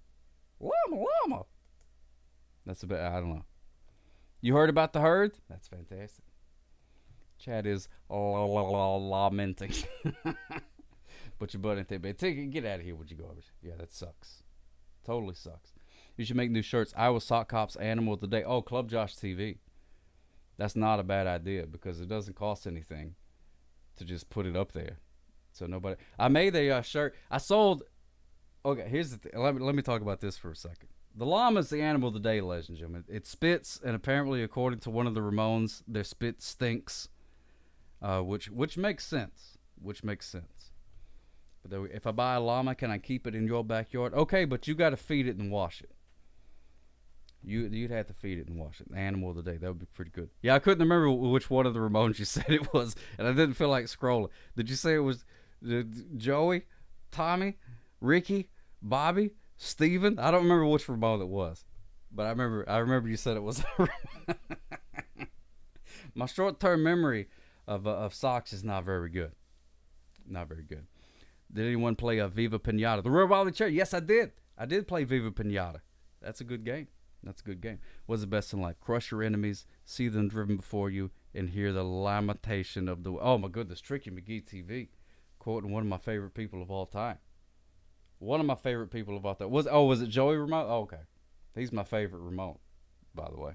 Speaker 7: Llama, llama. That's a bit, I don't know. You heard about the herd? That's fantastic. Chad is lamenting. Put your butt in there, baby. Get out of here with your garbage. Yeah, that sucks. Totally sucks. You should make new shirts. Iowa Sock Cops Animal of the Day. Oh, Club Josh TV. That's not a bad idea because it doesn't cost anything to just put it up there. So nobody. I made a shirt. I sold. Okay, here's the thing. Let me talk about this for a second. The llama is the animal of the day, ladies and gentlemen. It spits, and apparently, according to one of the Ramones, their spit stinks, which makes sense. But if I buy a llama, can I keep it in your backyard? Okay, but you got to feed it and wash it. You'd have to feed it and wash it. The animal of the day. That would be pretty good. Yeah, I couldn't remember which one of the Ramones you said it was, and I didn't feel like scrolling. Did you say it was Joey, Tommy, Ricky, Bobby, Steven? I don't remember which Ramone it was, but I remember you said it was. My short-term memory of socks is not very good. Not very good. Did anyone play Viva Pinata? The Real Volley Chair? Yes, I did. I did play Viva Pinata. That's a good game. What's the best in life? Crush your enemies, see them driven before you, and hear the lamentation of the... Oh, my goodness. Tricky McGee TV. Quoting one of my favorite people of all time. Was it Joey Ramone? Oh, okay. He's my favorite Ramone, by the way.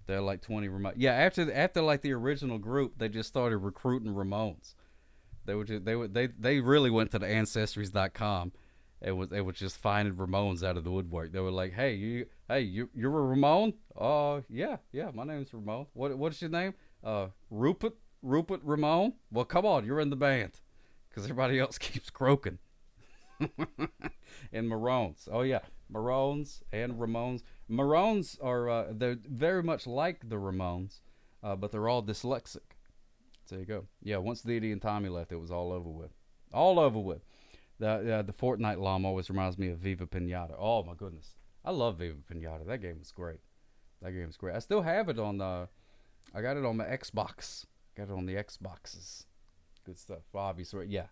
Speaker 7: They're like 20 Ramones. Yeah, after like the original group, they just started recruiting Ramones. They really went to the ancestries.com and they were just finding Ramones out of the woodwork. They were like, hey, you're a Ramone? Yeah, my name's Ramone. What's your name? Rupert Ramone? Well, come on, you're in the band. Because everybody else keeps croaking. And Maroons. Oh, yeah. Maroons and Ramones. Maroons are, they're very much like the Ramones, but they're all dyslexic. So there you go. Yeah, once Dee and Tommy left, it was all over with. The Fortnite llama always reminds me of Viva Pinata. Oh, my goodness. I love Viva Pinata. That game was great. I still have it on I got it on my Xbox. Got it on the Xboxes. Good stuff. Obviously, yeah.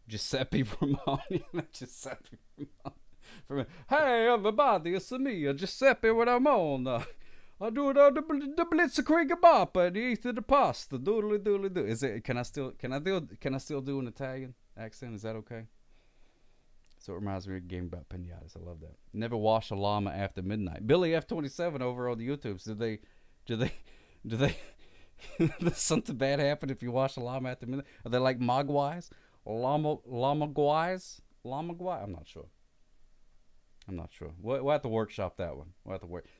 Speaker 7: Giuseppe Ramone. Giuseppe Ramone. Hey, everybody, it's me, Giuseppe Ramone. I do the Blitzkrieg Bop and eat the pasta. Doodly doodly doo. Is it? Can I still do an Italian accent? Is that okay? So it reminds me of a game about pinatas. I love that. Never wash a llama after midnight. Billy F27 over on the YouTubes. Do they? Does something bad happen if you wash a llama after midnight? Are they like mogwais? Llama guys? I'm not sure. We'll have to workshop that one.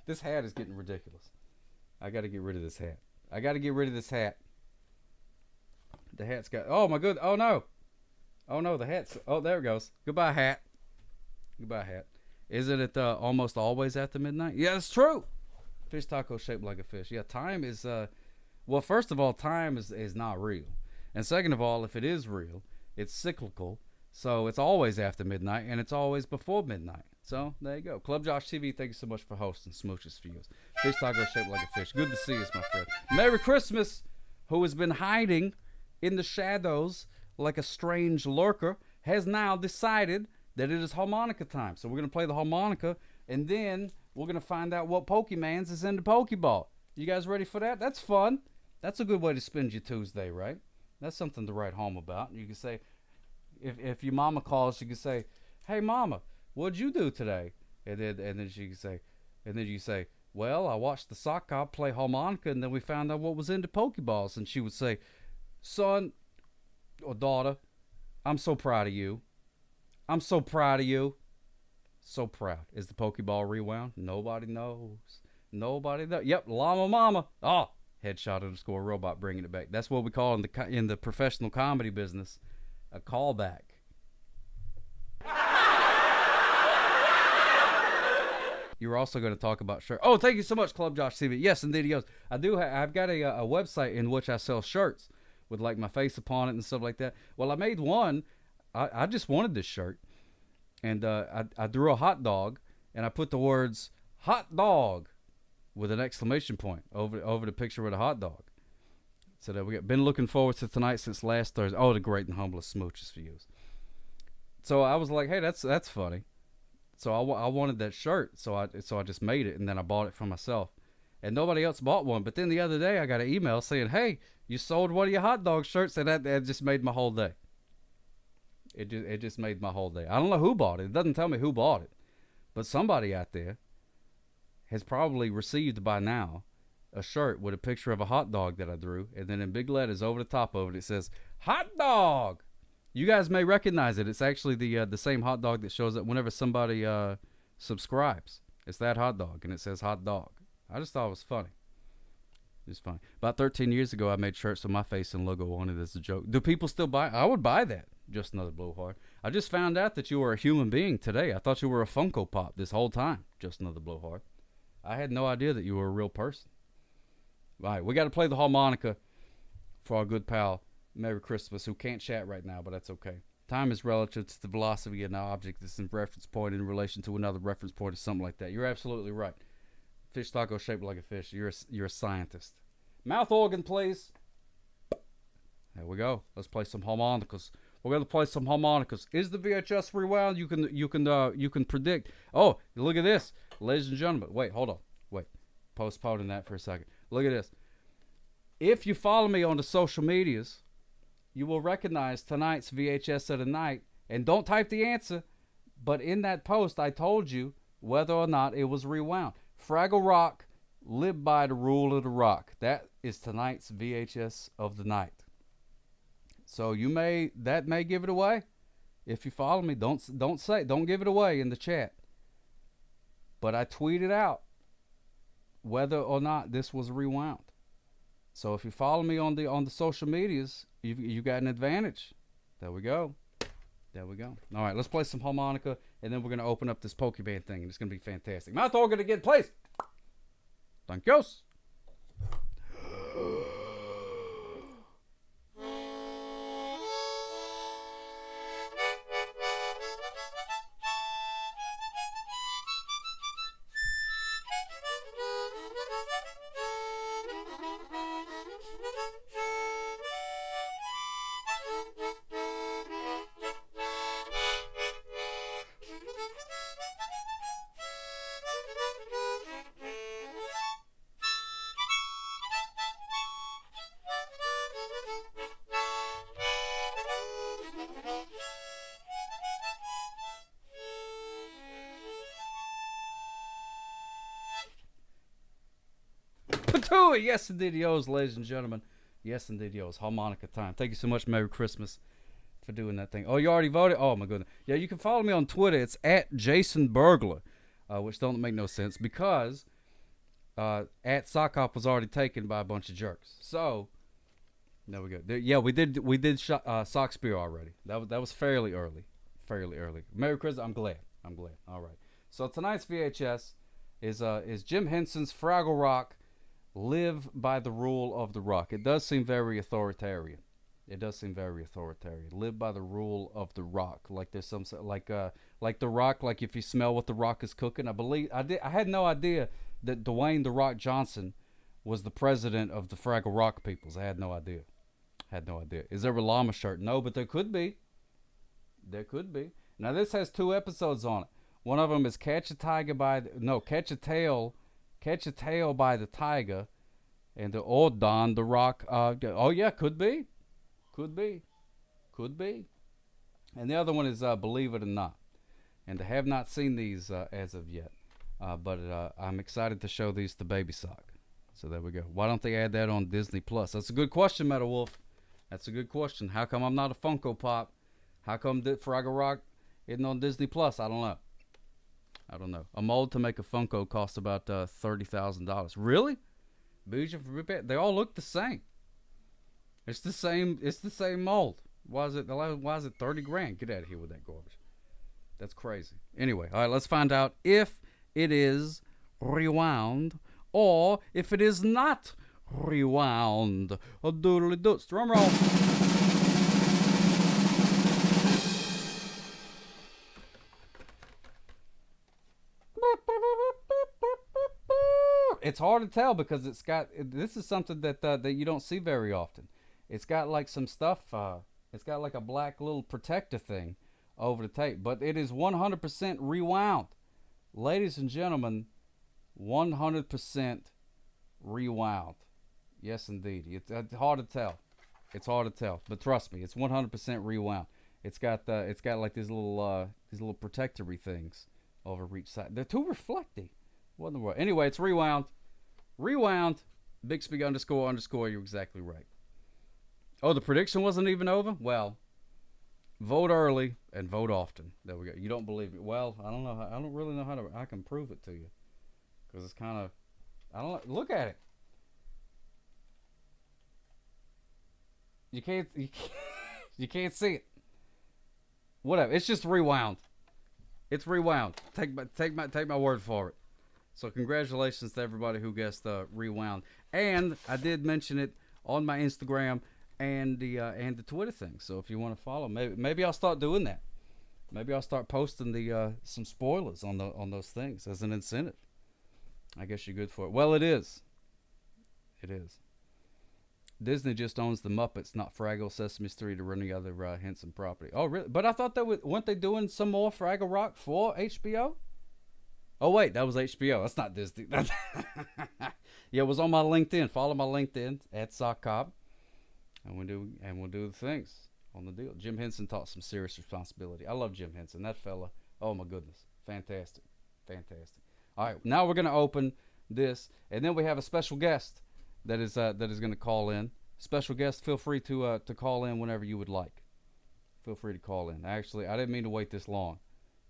Speaker 7: This hat is getting ridiculous. I got to get rid of this hat. The hat's got... Oh, my good... Oh, no, the hat's... Oh, there it goes. Goodbye, hat. Is it at almost always after midnight? Yeah, it's true. Fish taco shaped like a fish. Yeah, time is... Well, first of all, time is not real. And second of all, if it is real, it's cyclical. So it's always after midnight, and it's always before midnight. So there you go. Club Josh TV, thank you so much for hosting Smooches for you. Fish taco shaped like a fish. Good to see us, my friend. Merry Christmas, who has been hiding in the shadows like a strange lurker, has now decided that it is harmonica time. So we're going to play the harmonica, and then we're going to find out what Pokemans is in the Pokeball. You guys ready for that? That's fun. That's a good way to spend your Tuesday, right? That's something to write home about. You can say, if your mama calls, you can say, "Hey, mama, what'd you do today?" And then she can say, and then you say, "Well, I watched the sock cop play harmonica, and then we found out what was in the Pokeballs." And she would say, "Son or daughter, I'm so proud of you. I'm so proud of you. So proud." Is the Pokeball rewound? Nobody knows. Nobody knows. Yep, Llama Mama. Oh, headshot underscore robot bringing it back. That's what we call in the professional comedy business a callback. You're also going to talk about shirts. Oh, thank you so much, Club Josh CV. Yes, indeed he goes. I've got a website in which I sell shirts with like my face upon it and stuff like that. Well, I made one. I just wanted this shirt, and I drew a hot dog, and I put the words "hot dog" with an exclamation point over the picture with a hot dog. So that we been looking forward to tonight since last Thursday. Oh, the great and humblest smooches for you. So I was like, hey, that's funny. So I wanted that shirt, so I just made it, and then I bought it for myself. And nobody else bought one. But then the other day, I got an email saying, hey, you sold one of your hot dog shirts, and that just made my whole day. It just made my whole day. I don't know who bought it. It doesn't tell me who bought it. But somebody out there has probably received by now a shirt with a picture of a hot dog that I drew, and then in big letters over the top of it, it says, hot dog! You guys may recognize it. It's actually the same hot dog that shows up whenever somebody subscribes. It's that hot dog, and it says hot dog. I just thought it was funny. It's funny. About 13 years ago, I made shirts with my face and logo on it as a joke. Do people still buy it? I would buy that. Just another blowhard. I just found out that you were a human being today. I thought you were a Funko Pop this whole time. Just another blowhard. I had no idea that you were a real person. All right, we got to play the harmonica for our good pal, Merry Christmas, who can't chat right now, but that's okay. Time is relative to the velocity of an object that's in reference point in relation to another reference point or something like that. You're absolutely right. Fish taco shaped like a fish. You're a scientist. Mouth organ, please. There we go. Let's play some harmonicas. We're gonna play some harmonicas. Is the VHS rewound? You can predict. Oh, look at this, ladies and gentlemen. Wait, hold on. Wait, postponing that for a second. Look at this. If you follow me on the social medias, you will recognize tonight's VHS of the night. And don't type the answer, but in that post, I told you whether or not it was rewound. Fraggle Rock, Live by the Rule of the Rock. That is tonight's VHS of the night. So that may give it away. If you follow me, don't give it away in the chat. But I tweeted out whether or not this was rewound. So if you follow me on the social medias, you got an advantage. There we go. There we go. All right, let's play some harmonica, and then we're going to open up this Pokemon thing, and it's going to be fantastic. Mouth organ again, please. Thank you. Yes, indeed, yo's, ladies and gentlemen. Yes, indeed, yo's. Harmonica time. Thank you so much, Merry Christmas, for doing that thing. Oh, you already voted? Oh, my goodness. Yeah, you can follow me on Twitter. It's at Jason Burglar, which don't make no sense because at Sock was already taken by a bunch of jerks. So, there we go. Yeah, we did Sock Spear already. That was fairly early. Fairly early. Merry Christmas. I'm glad. All right. So, tonight's VHS is Jim Henson's Fraggle Rock, Live by the Rule of the Rock. It does seem very authoritarian. Live by the rule of the rock. Like there's some like the Rock. Like if you smell what the Rock is cooking. I had no idea that Dwayne the Rock Johnson was the president of the Fraggle Rock Peoples. I had no idea. Is there a llama shirt? No, but there could be. Now this has 2 episodes on it. One of them is Catch a Tail by the Tiger, And or Don the Rock. Oh yeah, could be. And the other one is Believe It or Not. And I have not seen these as of yet. But I'm excited to show these to Baby Sock. So there we go. Why don't they add that on Disney Plus? That's a good question, Metal Wolf. That's a good question. How come I'm not a Funko Pop? How come Fraggle Rock isn't on Disney Plus? I don't know. A mold to make a Funko costs about $30,000. Really? They all look the same. It's the same mold. Why is it 30 grand? Get out of here with that garbage. That's crazy. Anyway, all right, let's find out if it is rewound or if it is not rewound. A doodly doots. Drum roll. It's hard to tell because this is something that you don't see very often. It's got like some stuff. It's got like a black little protector thing over the tape, but it is 100% rewound. Ladies and gentlemen, 100% rewound. Yes, indeed. It's hard to tell. It's hard to tell, but trust me, it's 100% rewound. It's got like these little protectory things over each side. They're too reflecty. What in the world? Anyway, it's rewound. Rewound. Bixby __ You're exactly right. Oh, the prediction wasn't even over? Well, vote early and vote often. There we go. You don't believe me? Well, I don't know. I don't really know how to. I can prove it to you because it's kind of. I don't know. Look at it. You can't. You can't see it. Whatever. It's just rewound. It's rewound. Take my word for it. So congratulations to everybody who guessed rewound. And I did mention it on my Instagram and the Twitter thing. So if you want to follow, maybe I'll start doing that. Maybe I'll start posting the some spoilers on those things as an incentive. I guess you're good for it. Well, it is. It is. Disney just owns the Muppets, not Fraggle, Sesame Street, or any other Henson property. Oh, really? But I thought weren't they doing some more Fraggle Rock for HBO? Oh wait, that was HBO. That's not Disney. Yeah, it was on my LinkedIn. Follow my LinkedIn at SockCobb, and we'll do the things on the deal. Jim Henson taught some serious responsibility. I love Jim Henson. That fella. Oh my goodness, fantastic. All right, now we're gonna open this, and then we have a special guest that is gonna call in. Special guest, feel free to call in whenever you would like. Feel free to call in. Actually, I didn't mean to wait this long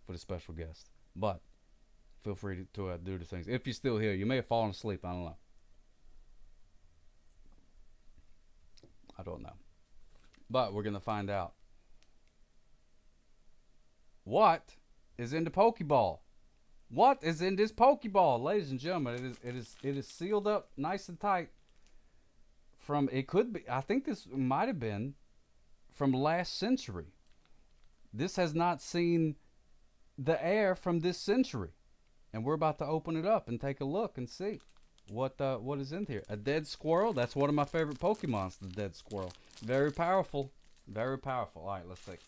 Speaker 7: for the special guest, but feel free to do the things. If you're still here, you may have fallen asleep. I don't know. But we're going to find out. What is in the Pokeball? What is in this Pokeball? Ladies and gentlemen, it is sealed up nice and tight. It could be, I think this might have been from last century. This has not seen the air from this century. And we're about to open it up and take a look and see what is in here. A dead squirrel. That's one of my favorite Pokemons, the dead squirrel. Very powerful. Very powerful. All right, let's take.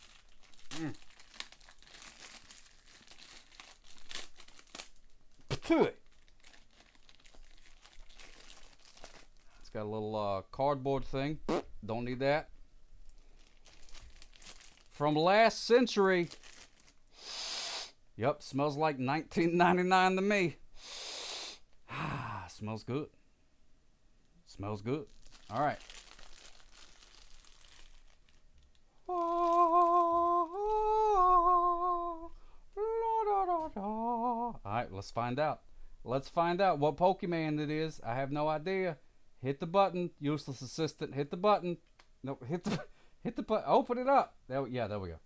Speaker 7: It's got a little cardboard thing. Don't need that. From last century. Yep, smells like 1999 to me. Smells good. Smells good. All right. All right, let's find out. Let's find out what Pokemon it is. I have no idea. Hit the button, useless assistant. Hit the button. No, hit the button. Open it up. There we go.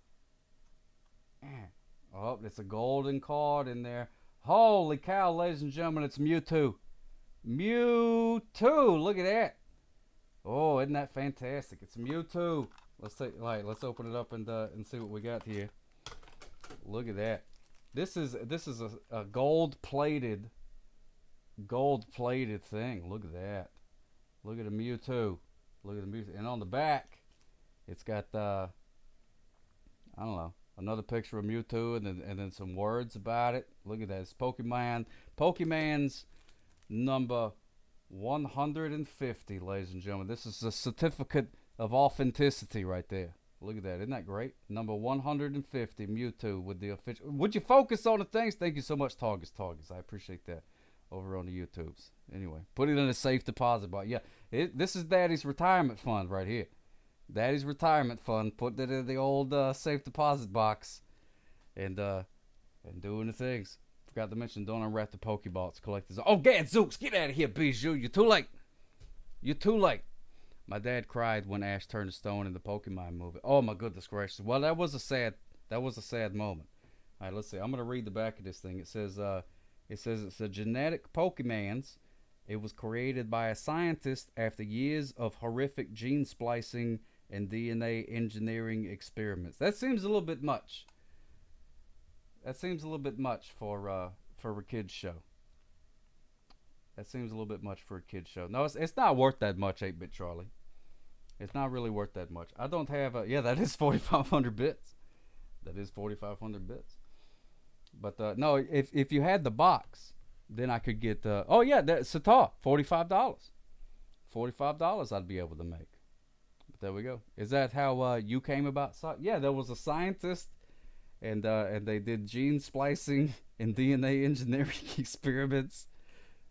Speaker 7: Oh, it's a golden card in there. Holy cow, ladies and gentlemen, it's Mewtwo. Mewtwo, look at that. Oh, isn't that fantastic? It's Mewtwo. Let's open it up and see what we got here. Look at that. This is a gold-plated thing. Look at that. Look at the Mewtwo. Look at the Mewtwo. And on the back, it's got I don't know. Another picture of Mewtwo and then some words about it. Look at that. It's Pokemon's number 150, ladies and gentlemen. This is a certificate of authenticity right there. Look at that. Isn't that great? Number 150, Mewtwo with the official. Would you focus on the things? Thank you so much, Targus. I appreciate that over on the YouTubes. Anyway, put it in a safe deposit box. Yeah, this is Daddy's retirement fund right here. Daddy's retirement fund. Putting it in the old safe deposit box and doing the things. Forgot to mention, don't unwrap the Pokeballs collectors. Oh, Gadzooks, get out of here, Bijou. You're too late. You're too late. My dad cried when Ash turned to stone in the Pokemon movie. Oh my goodness gracious. Well, that was a sad moment. All right, let's see. I'm gonna read the back of this thing. It says it's a genetic Pokemans. It was created by a scientist after years of horrific gene splicing and DNA engineering experiments. That seems a little bit much. That seems a little bit much for a kid's show. That seems a little bit much for a kid's show. No, it's not worth that much, 8-Bit Charlie. It's not really worth that much. I don't have a... Yeah, that is 4,500 bits. That is 4,500 bits. But, no, if you had the box, then I could get... oh, yeah, Satar, $45. $45 I'd be able to make. But there we go. Is that how you came about? Yeah, there was a scientist, and they did gene splicing and DNA engineering experiments.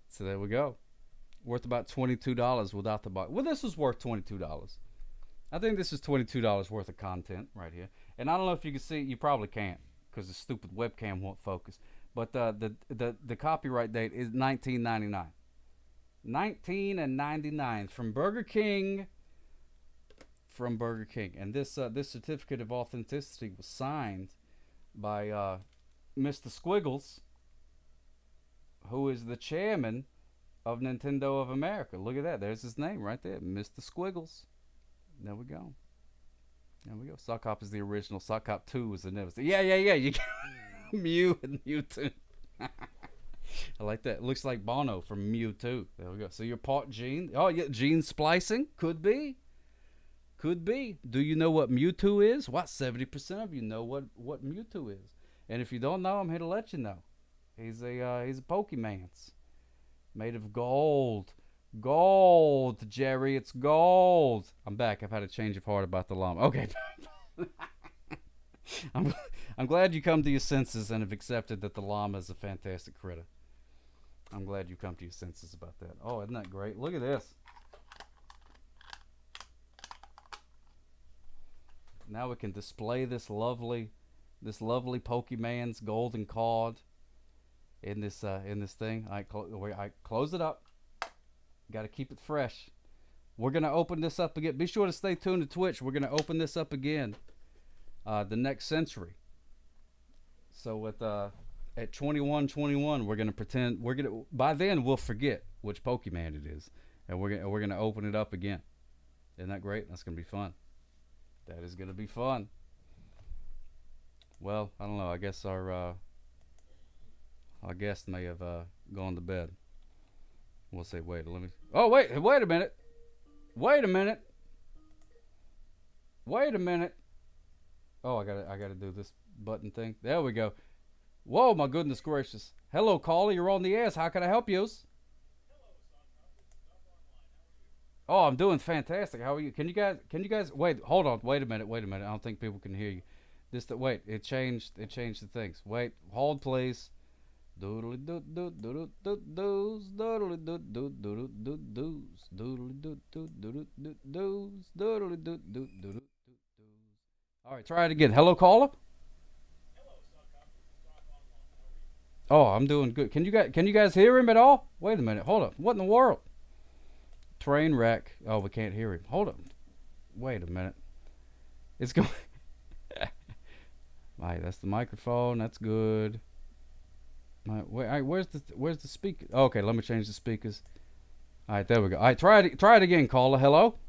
Speaker 7: So there we go. Worth about $22 without the box. Well, this was worth $22. I think this is $22 worth of content right here. And I don't know if you can see. You probably can't because the stupid webcam won't focus. But the copyright date is 1999. 1999 from Burger King. From Burger King. And this certificate of authenticity was signed by Mr. Squiggles, who is the chairman of Nintendo of America. Look at that. There's his name right there. Mr. Squiggles. There we go. There we go. Sock Hop is the original. Sock Hop 2 is the never. Yeah. You Mew and Mewtwo. I like that. It looks like Bono from Mewtwo. There we go. So you're part gene. Oh, yeah. Gene splicing? Could be. Could be. Do you know what Mewtwo is? What? 70% of you know what Mewtwo is. And if you don't know, I'm here to let you know. He's a Pokemans. Made of gold. Gold, Jerry, it's gold. I'm back. I've had a change of heart about the llama. Okay. I'm glad you come to your senses and have accepted that the llama is a fantastic critter. I'm glad you come to your senses about that. Oh, isn't that great? Look at this. Now we can display this lovely Pokemon's golden card in this thing. I close it up. Got to keep it fresh. We're gonna open this up again. Be sure to stay tuned to Twitch. We're gonna open this up again the next century. So at 2121, we're gonna pretend by then we'll forget which Pokemon it is, and we're gonna open it up again. Isn't that great? That's gonna be fun. That is gonna be fun. Well, I don't know. I guess our guest may have gone to bed. We'll say, wait a minute. Wait a minute. Oh, I gotta do this button thing. There we go. Whoa, my goodness gracious. Hello, caller. You're on the air. How can I help you? Oh, I'm doing fantastic. How are you? Can you guys wait? Hold on. Wait a minute. I don't think people can hear you. Wait. It changed the things. Wait. Hold, please. Doodly doo doo doo doo doos doodly doo doo doo doo doos doodly doo doo doo doo doos doodly doo doo doo doo doos. All right, try it again. Hello, caller. Oh, I'm doing good. Can you guys hear him at all? Wait a minute. Hold up. What in the world? Train wreck. Oh, we can't hear him. Hold up. Wait a minute. It's going. All right, that's the microphone. That's good. Where's the speaker? Okay, let me change the speakers. All right, there we go. All right, try it again, caller. Hello.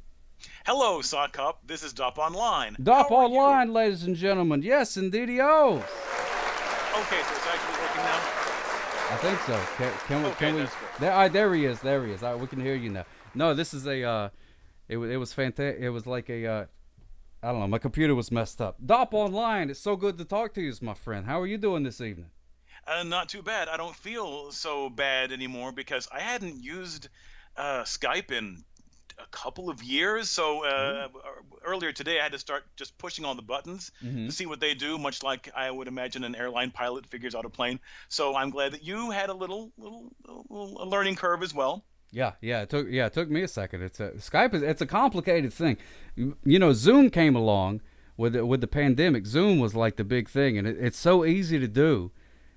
Speaker 9: Hello, Sock Hop. This is Dop Online.
Speaker 7: Dop Online, ladies and gentlemen. Yes, indeed-o.
Speaker 9: Okay, so it's actually working now.
Speaker 7: I think so. Can we? There he is. All right, we can hear you now. No, this is a. It was fantastic. It was like a. I don't know. My computer was messed up. Dop Online. It's so good to talk to you, my friend. How are you doing this evening?
Speaker 9: Not too bad. I don't feel so bad anymore because I hadn't used Skype in a couple of years. So earlier today, I had to start just pushing on the buttons
Speaker 7: Mm-hmm.
Speaker 9: to see what they do, much like I would imagine an airline pilot figures out a plane. So I'm glad that you had a little learning curve as well.
Speaker 7: Yeah, it took me a second. Skype it's a complicated thing. You know, Zoom came along with the pandemic. Zoom was like the big thing, and it's so easy to do.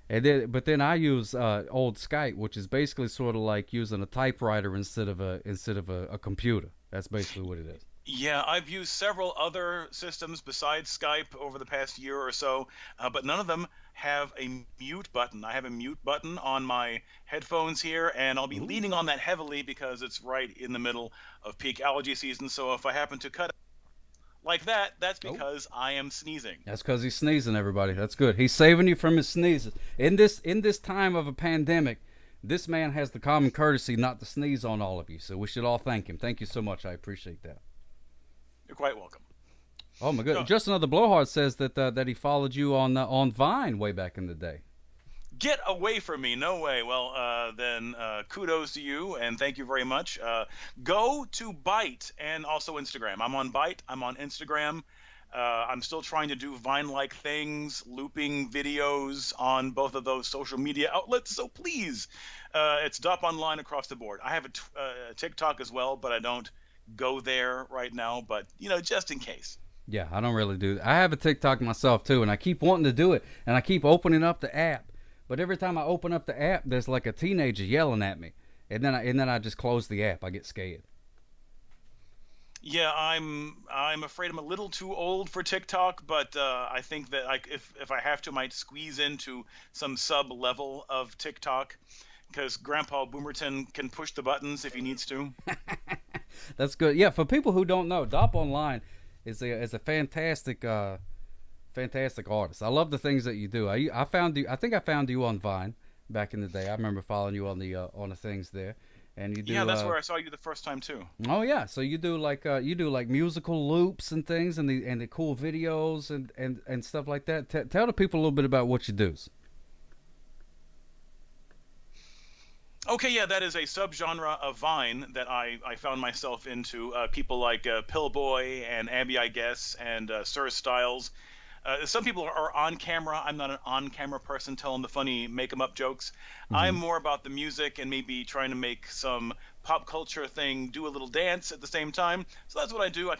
Speaker 7: But then I use old Skype, which is basically sort of like using a typewriter instead of a computer. That's basically what it is.
Speaker 9: Yeah, I've used several other systems besides Skype over the past year or so, but none of them have a mute button. I have a mute button on my headphones here, and I'll be leaning on that heavily because it's right in the middle of peak allergy season. So if I happen to cut like that, that's because I am sneezing.
Speaker 7: That's because he's sneezing, everybody. That's good. He's saving you from his sneezes. In this time of a pandemic, this man has the common courtesy not to sneeze on all of you. So we should all thank him. Thank you so much. I appreciate that.
Speaker 9: You're quite welcome.
Speaker 7: Oh my goodness! Just Another Blowhard says that he followed you on Vine way back in the day.
Speaker 9: Get away from me. No way. Well, then kudos to you, and thank you very much. Go to Byte and also Instagram. I'm on Byte. I'm on Instagram. I'm still trying to do Vine-like things, looping videos on both of those social media outlets. So please, it's Dop Online across the board. I have a TikTok as well, but I don't go there right now. But, just in case.
Speaker 7: Yeah, I don't really do that. I have a TikTok myself, too, and I keep wanting to do it, and I keep opening up the app. But every time I open up the app, there's like a teenager yelling at me, and then I just close the app. I get scared.
Speaker 9: Yeah, I'm afraid I'm a little too old for TikTok, but I think that if I have to, I might squeeze into some sub level of TikTok, because Grandpa Boomerton can push the buttons if he needs to.
Speaker 7: That's good. Yeah, for people who don't know, Dop Online is a fantastic artist. I love the things that you do. I found you. I think I found you on Vine back in the day. I remember following you on the things there, and you do.
Speaker 9: Yeah, that's where I saw you the first time too.
Speaker 7: Oh yeah, so you do like musical loops and things, and the cool videos and stuff like that. Tell the people a little bit about what you do.
Speaker 9: Okay, yeah, that is a subgenre of Vine that I found myself into. People like Pillboy and Abby, I guess, and Sir Styles. Some people are on camera. I'm not an on-camera person telling the funny make-em-up jokes. Mm-hmm. I'm more about the music and maybe trying to make some pop culture thing, do a little dance at the same time. So that's what I do.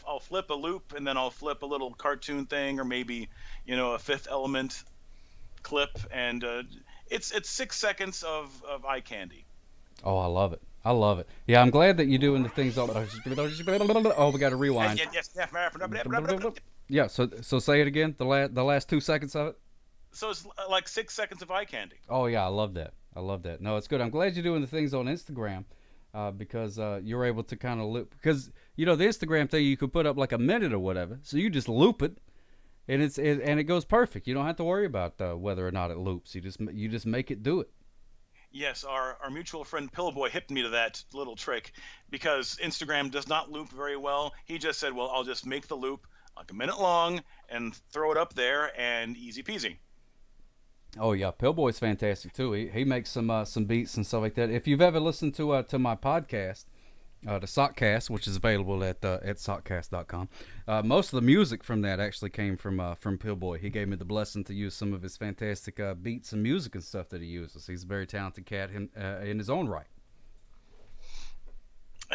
Speaker 9: I'll flip a loop, and then I'll flip a little cartoon thing, or maybe, a Fifth Element clip, and it's 6 seconds of eye candy.
Speaker 7: Oh, I love it. I love it. Yeah, I'm glad that you're doing the things. Oh, we got to rewind.
Speaker 9: Yes.
Speaker 7: Yeah, so say it again. The last 2 seconds of it.
Speaker 9: So it's like 6 seconds of eye candy.
Speaker 7: Oh yeah, I love that. No, it's good. I'm glad you're doing the things on Instagram, because you're able to kind of loop. Because the Instagram thing, you could put up like a minute or whatever, so you just loop it, and it goes perfect. You don't have to worry about whether or not it loops. You just make it do it.
Speaker 9: Yes, our mutual friend Pillboy hipped me to that little trick, because Instagram does not loop very well. He just said, well, I'll just make the loop like a minute long and throw it up there, and easy peasy.
Speaker 7: Oh yeah, Pillboy's fantastic too. He makes some beats and stuff like that. If you've ever listened to my podcast, the Sockcast, which is available at sockcast.com, most of the music from that actually came from Pillboy. He gave me the blessing to use some of his fantastic beats and music and stuff that he uses. He's a very talented cat in his own right.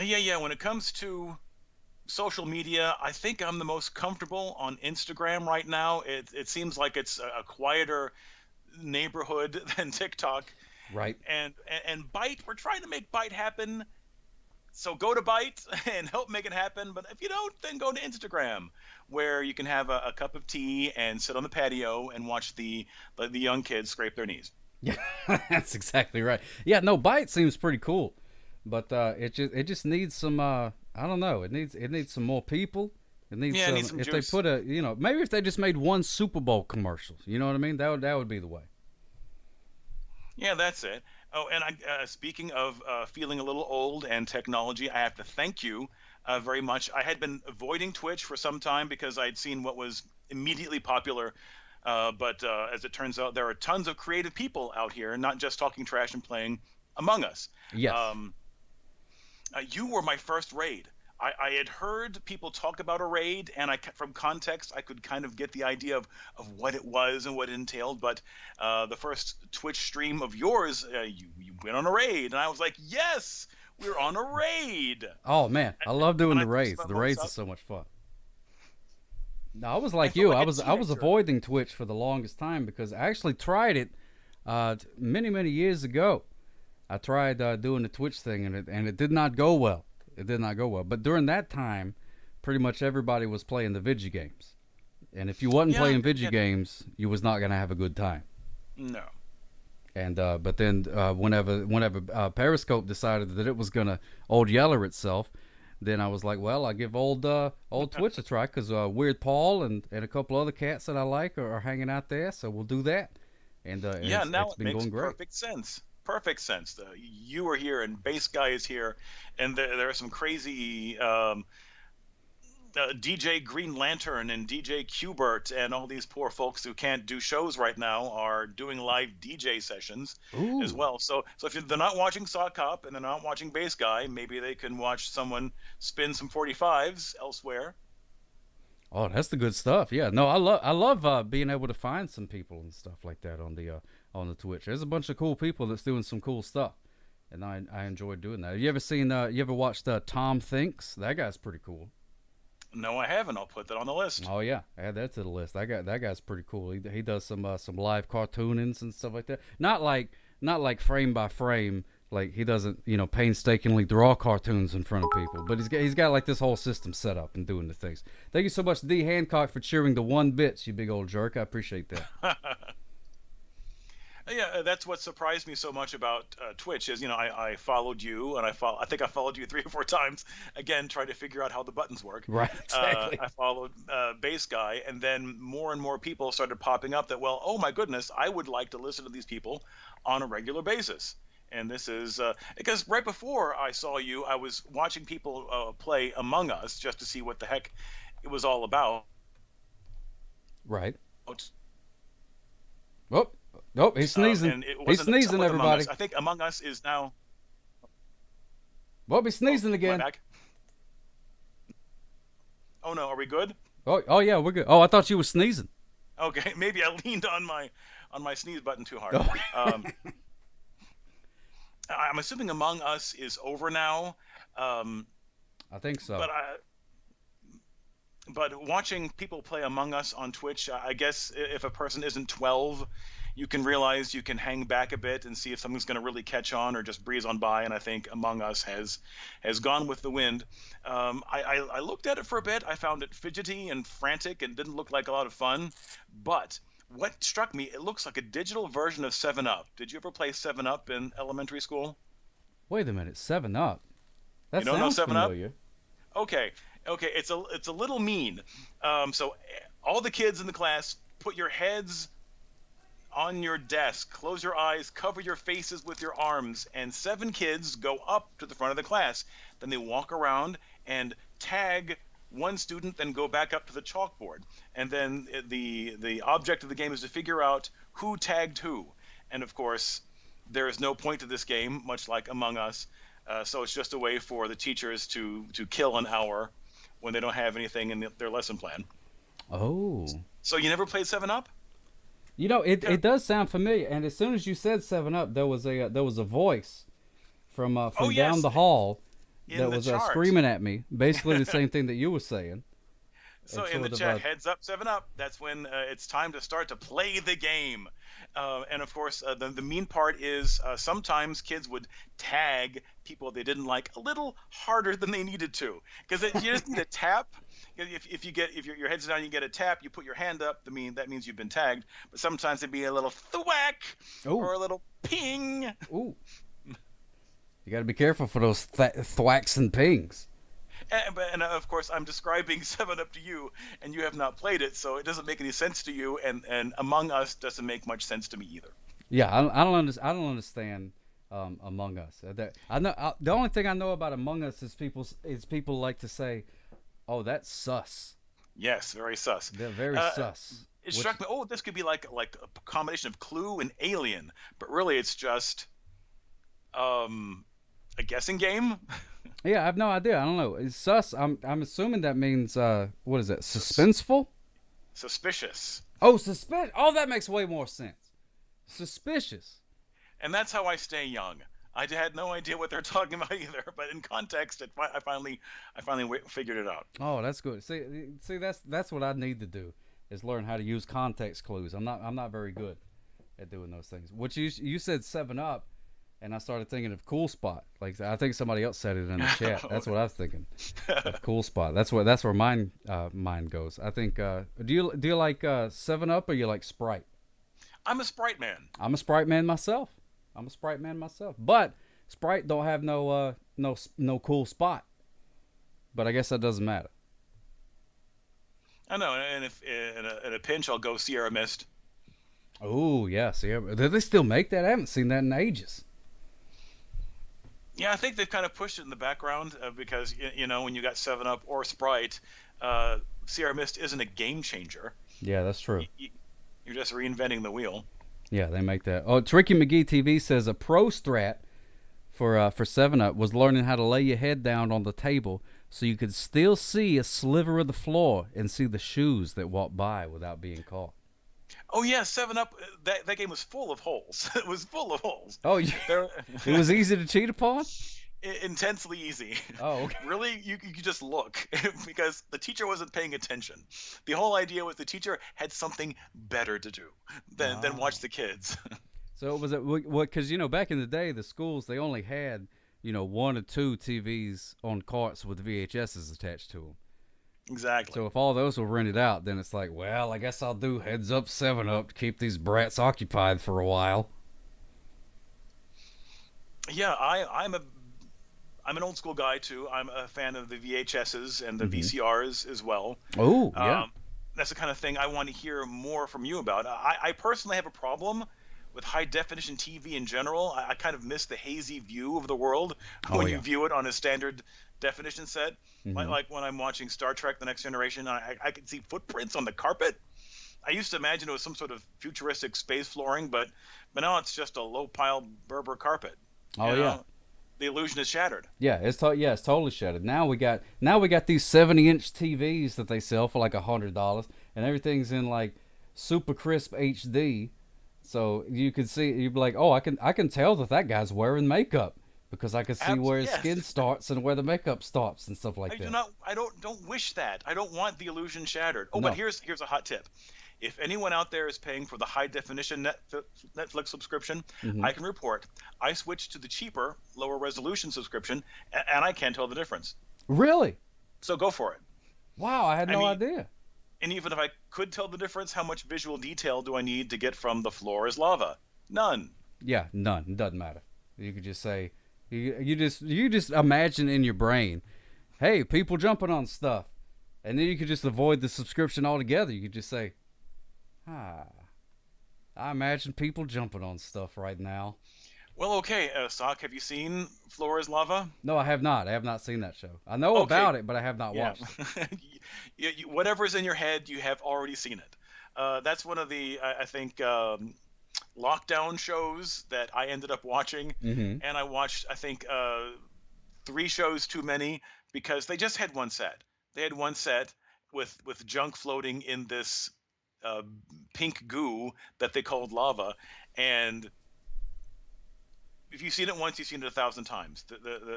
Speaker 9: Yeah. When it comes to social media, I think I'm the most comfortable on Instagram right now. It seems like it's a quieter neighborhood than TikTok.
Speaker 7: Right.
Speaker 9: And Byte, we're trying to make Byte happen. So go to Byte and help make it happen. But if you don't, then go to Instagram, where you can have a cup of tea and sit on the patio and watch the young kids scrape their knees.
Speaker 7: Yeah, that's exactly right. Yeah, no, Byte seems pretty cool, but it just needs some. I don't know. It needs some more people. It needs some
Speaker 9: if
Speaker 7: juice. They put maybe if they just made one Super Bowl commercial. You know what I mean? That would be the way.
Speaker 9: Yeah, that's it. Oh, and speaking of feeling a little old and technology, I have to thank you very much. I had been avoiding Twitch for some time because I'd seen what was immediately popular. But as it turns out, there are tons of creative people out here, not just talking trash and playing Among Us.
Speaker 7: Yes.
Speaker 9: You were my first raid. I had heard people talk about a raid, and from context, I could kind of get the idea of what it was and what it entailed. But the first Twitch stream of yours, you went on a raid, and I was like, yes, we're on a raid.
Speaker 7: Oh man, I love doing the raids. The raids are so much fun. No, I was like you. I was avoiding Twitch for the longest time because I actually tried it many years ago. I tried doing the Twitch thing, and it did not go well. It did not go well. But during that time, pretty much everybody was playing the video games, and if you wasn't playing video games, you was not gonna have a good time.
Speaker 9: No.
Speaker 7: And but then whenever Periscope decided that it was gonna old yeller itself, then I was like, well, I'll give old Twitch a try because Weird Paul and a couple other cats that I like are hanging out there, so we'll do that. And
Speaker 9: now
Speaker 7: it's been
Speaker 9: it makes
Speaker 7: going great.
Speaker 9: perfect sense. Perfect sense. You are here, and Bass Guy is here, and there are some crazy DJ Green Lantern and DJ Qbert and all these poor folks who can't do shows right now are doing live DJ sessions as well. So if they're not watching Sock Hop and they're not watching Bass Guy, maybe they can watch someone spin some 45s elsewhere.
Speaker 7: Oh, that's the good stuff. Yeah, no, I love being able to find some people and stuff like that on the Twitch. There's a bunch of cool people that's doing some cool stuff, and I enjoy doing that. You ever watched Tom Thinks? That guy's pretty cool.
Speaker 9: No, I haven't. I'll put that on the list.
Speaker 7: Oh yeah, add that to the list. That guy's pretty cool. He does some live cartoonings and stuff like that. Not like frame by frame. Like he doesn't painstakingly draw cartoons in front of people, but he's got like this whole system set up and doing the things. Thank you so much, D Hancock, for cheering the 1 bits, you big old jerk. I appreciate that.
Speaker 9: Yeah, that's what surprised me so much about Twitch is, I followed you, and I think I followed you 3 or 4 times, again, trying to figure out how the buttons work.
Speaker 7: Right, exactly.
Speaker 9: I followed Bass Guy, and then more and more people started popping up that, well, oh my goodness, I would like to listen to these people on a regular basis. And this is, because right before I saw you, I was watching people play Among Us just to see what the heck it was all about.
Speaker 7: Right. Oh, he's sneezing. He's sneezing, everybody.
Speaker 9: I think Among Us is now.
Speaker 7: Well, he's sneezing again.
Speaker 9: Oh no, are we good?
Speaker 7: Oh yeah, we're good. Oh, I thought you were sneezing.
Speaker 9: Okay, maybe I leaned on my sneeze button too hard.
Speaker 7: Oh.
Speaker 9: I'm assuming Among Us is over now.
Speaker 7: I think so.
Speaker 9: But watching people play Among Us on Twitch, I guess if a person isn't 12, you can realize you can hang back a bit and see if something's going to really catch on or just breeze on by. And I think Among Us has gone with the wind. I looked at it for a bit. I found it fidgety and frantic and didn't look like a lot of fun. But what struck me, it looks like a digital version of 7-Up. Did you ever play 7-Up in elementary school?
Speaker 7: Wait a minute, 7-Up? That
Speaker 9: you don't know 7-Up?
Speaker 7: Familiar.
Speaker 9: Okay, it's a little mean. So all the kids in the class, put your heads on your desk, close your eyes, cover your faces with your arms, and 7 kids go up to the front of the class. Then they walk around and tag one student, then go back up to the chalkboard. And then the object of the game is to figure out who tagged who. And of course, there is no point to this game, much like Among Us. So it's just a way for the teachers to kill an hour when they don't have anything in their lesson plan.
Speaker 7: Oh.
Speaker 9: So you never played 7-Up?
Speaker 7: It does sound familiar. And as soon as you said 7-Up, there was a voice from down the hall that was screaming at me, basically the same thing that you were saying.
Speaker 9: So in the chat, heads up, 7-Up. That's when it's time to start to play the game. And of course, the mean part is sometimes kids would tag people they didn't like a little harder than they needed to, because you just need a tap. If your head's down, you get a tap. You put your hand up. That means you've been tagged. But sometimes it'd be a little thwack or a little ping.
Speaker 7: Ooh. You got to be careful for those thwacks and pings.
Speaker 9: And of course, I'm describing 7-Up to you, and you have not played it, so it doesn't make any sense to you. And Among Us doesn't make much sense to me either.
Speaker 7: Yeah, I don't understand Among Us. I know the only thing I know about Among Us is people like to say, "Oh, that's sus."
Speaker 9: Yes, very sus.
Speaker 7: They're very sus.
Speaker 9: It struck me. Oh, this could be like a combination of Clue and Alien, but really it's just a A guessing game?
Speaker 7: Yeah, I have no idea. I don't know. It's sus. I'm assuming that means what is it? Suspenseful?
Speaker 9: Suspicious.
Speaker 7: Oh, suspicious. Oh, that makes way more sense. Suspicious.
Speaker 9: And that's how I stay young. I had no idea what they're talking about either, but in context, I finally figured it out.
Speaker 7: Oh, that's good. See, that's what I need to do is learn how to use context clues. I'm not very good at doing those things. What you said 7-Up, and I started thinking of Cool Spot. Like I think somebody else said it in the chat. That's what I was thinking. Of Cool Spot. That's where mine goes. I think. Do you like 7-Up or you like Sprite?
Speaker 9: I'm a Sprite man.
Speaker 7: I'm a Sprite man myself. But Sprite don't have no Cool Spot. But I guess that doesn't matter.
Speaker 9: I know, and if in a pinch, I'll go Sierra Mist.
Speaker 7: Oh yeah, Sierra. Do they still make that? I haven't seen that in ages.
Speaker 9: Yeah, I think they've kind of pushed it in the background because when you got 7-Up or Sprite, Sierra Mist isn't a game changer.
Speaker 7: Yeah, that's true.
Speaker 9: You're just reinventing the wheel.
Speaker 7: Yeah, they make that. Oh, Tricky McGee TV says a pro strat for 7-Up was learning how to lay your head down on the table so you could still see a sliver of the floor and see the shoes that walk by without being caught.
Speaker 9: Oh yeah, 7-Up. That game was full of holes. It was full of holes.
Speaker 7: Oh, yeah. It was easy to cheat upon.
Speaker 9: Intensely easy.
Speaker 7: Oh, okay.
Speaker 9: Really, you could just look because the teacher wasn't paying attention. The whole idea was the teacher had something better to do than watch the kids.
Speaker 7: So was it because back in the day the schools they only had 1 or 2 TVs on carts with VHSs attached to them.
Speaker 9: Exactly.
Speaker 7: So if all those were rented out, then it's like, well, I guess I'll do Heads Up 7-Up to keep these brats occupied for a while.
Speaker 9: Yeah, I'm an old school guy too. I'm a fan of the VHSs and the VCRs as well.
Speaker 7: Oh, yeah.
Speaker 9: That's the kind of thing I want to hear more from you about. I personally have a problem with high definition TV in general. I kind of miss the hazy view of the world when you view it on a standard definition set. Like when I'm watching Star Trek: The Next Generation, I can see footprints on the carpet. I used to imagine it was some sort of futuristic space flooring, but now it's just a low pile Berber carpet.
Speaker 7: Oh yeah.
Speaker 9: The illusion is shattered.
Speaker 7: Yeah, it's totally shattered. Now we got these 70-inch TVs that they sell for like $100, and everything's in like super crisp HD. So you can see, you'd be like, oh, I can tell that guy's wearing makeup because I can see where his skin starts and where the makeup stops and stuff like that.
Speaker 9: I don't wish that. I don't want the illusion shattered. Oh,
Speaker 7: No.
Speaker 9: But here's a hot tip. If anyone out there is paying for the high definition Netflix subscription, I can report I switched to the cheaper, lower resolution subscription, and I can't tell the difference.
Speaker 7: Really?
Speaker 9: So go for it.
Speaker 7: Wow, I had no idea.
Speaker 9: And even if I could tell the difference, how much visual detail do I need to get from the floor is lava? None.
Speaker 7: Yeah, none. It doesn't matter. You could just say, you just imagine in your brain, hey, people jumping on stuff, and then you could just avoid the subscription altogether. You could just say, I imagine people jumping on stuff right now.
Speaker 9: Well, okay, Sock, have you seen Floor is Lava?
Speaker 7: No, I have not. I have not seen that show. I know about it, but I have not watched it.
Speaker 9: Whatever's in your head, you have already seen it. That's one of the, I think, lockdown shows that I ended up watching. And I watched, I think, 3 shows too many because they just had one set. They had one set with junk floating in this pink goo that they called lava, and if you've seen it once, you've seen it 1,000 times.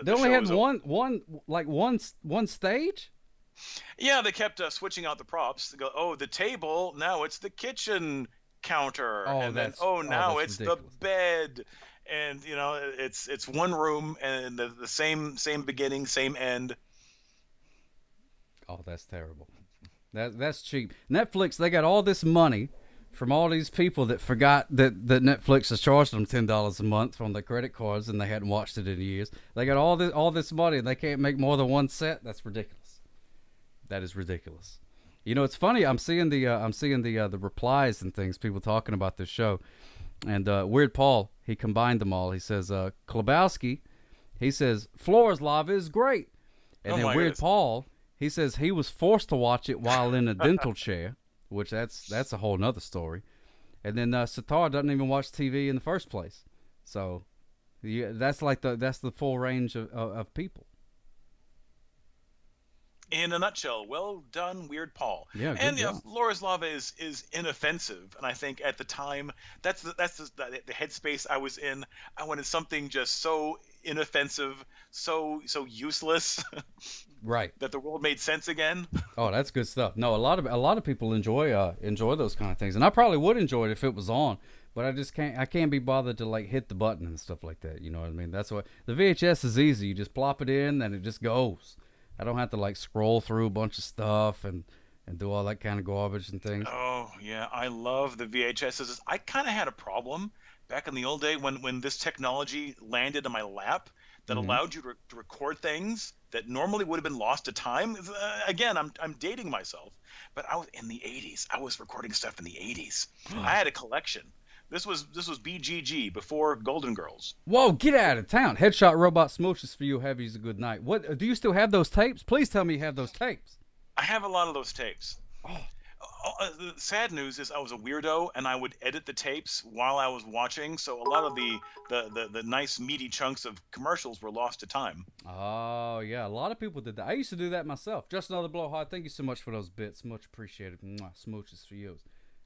Speaker 7: They only had one stage.
Speaker 9: Yeah, they kept switching out the props. They go, oh, the table, now it's the kitchen counter, and then now it's ridiculous. The bed, and it's one room and the same beginning, same end.
Speaker 7: Oh, that's terrible. That's cheap. Netflix, they got all this money from all these people that forgot that Netflix has charged them $10 a month from their credit cards and they hadn't watched it in years. They got all this money and they can't make more than one set. That's ridiculous. That is ridiculous. It's funny. I'm seeing the replies and things, people talking about this show, and Weird Paul, he combined them all. He says Klobowski, he says Floor is Lava is great, and then Weird Paul, he says he was forced to watch it while in a dental chair, which that's a whole nother story. And then Sitar doesn't even watch TV in the first place. So That's the full range of people.
Speaker 9: In a nutshell, well done, Weird Paul.
Speaker 7: Yeah, good
Speaker 9: and
Speaker 7: job.
Speaker 9: Laura's Lava is inoffensive, and I think at the time that's the headspace I was in. I wanted something just so inoffensive, so useless,
Speaker 7: Right.
Speaker 9: that the world made sense again.
Speaker 7: Oh, that's good stuff. No, a lot of people enjoy those kind of things, and I probably would enjoy it if it was on, but I can't be bothered to like hit the button and stuff like that. You know what I mean? That's why the VHS is easy. You just plop it in and it just goes. I don't have to like scroll through a bunch of stuff and do all that kind of garbage and things.
Speaker 9: Oh yeah, I love the VHSs. I kind of had a problem back in the old day when this technology landed in my lap that allowed you to record things that normally would have been lost to time. Again, I'm dating myself, but I was in the 80s. I was recording stuff in the 80s. I had a collection. This was BGG, before Golden Girls.
Speaker 7: Whoa, get out of town. Headshot Robot Smooches for you. Heavy's a good night. What do you still have those tapes? Please tell me you have those tapes.
Speaker 9: I have a lot of those tapes. The sad news is I was a weirdo, and I would edit the tapes while I was watching, so a lot of the nice meaty chunks of commercials were lost to time.
Speaker 7: Oh, yeah. A lot of people did that. I used to do that myself. Just another blowhard. Thank you so much for those bits. Much appreciated. Mwah, smooches for you.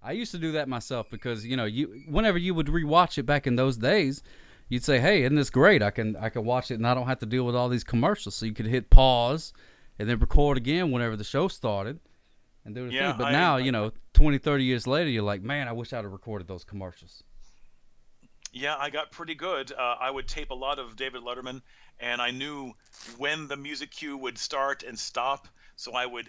Speaker 7: I used to do that myself because, whenever you would rewatch it back in those days, you'd say, hey, isn't this great? I can watch it and I don't have to deal with all these commercials. So you could hit pause and then record again whenever the show started and do the thing. But now, 20, 30 years later, you're like, man, I wish I'd have recorded those commercials.
Speaker 9: Yeah, I got pretty good. I would tape a lot of David Letterman, and I knew when the music cue would start and stop. So I would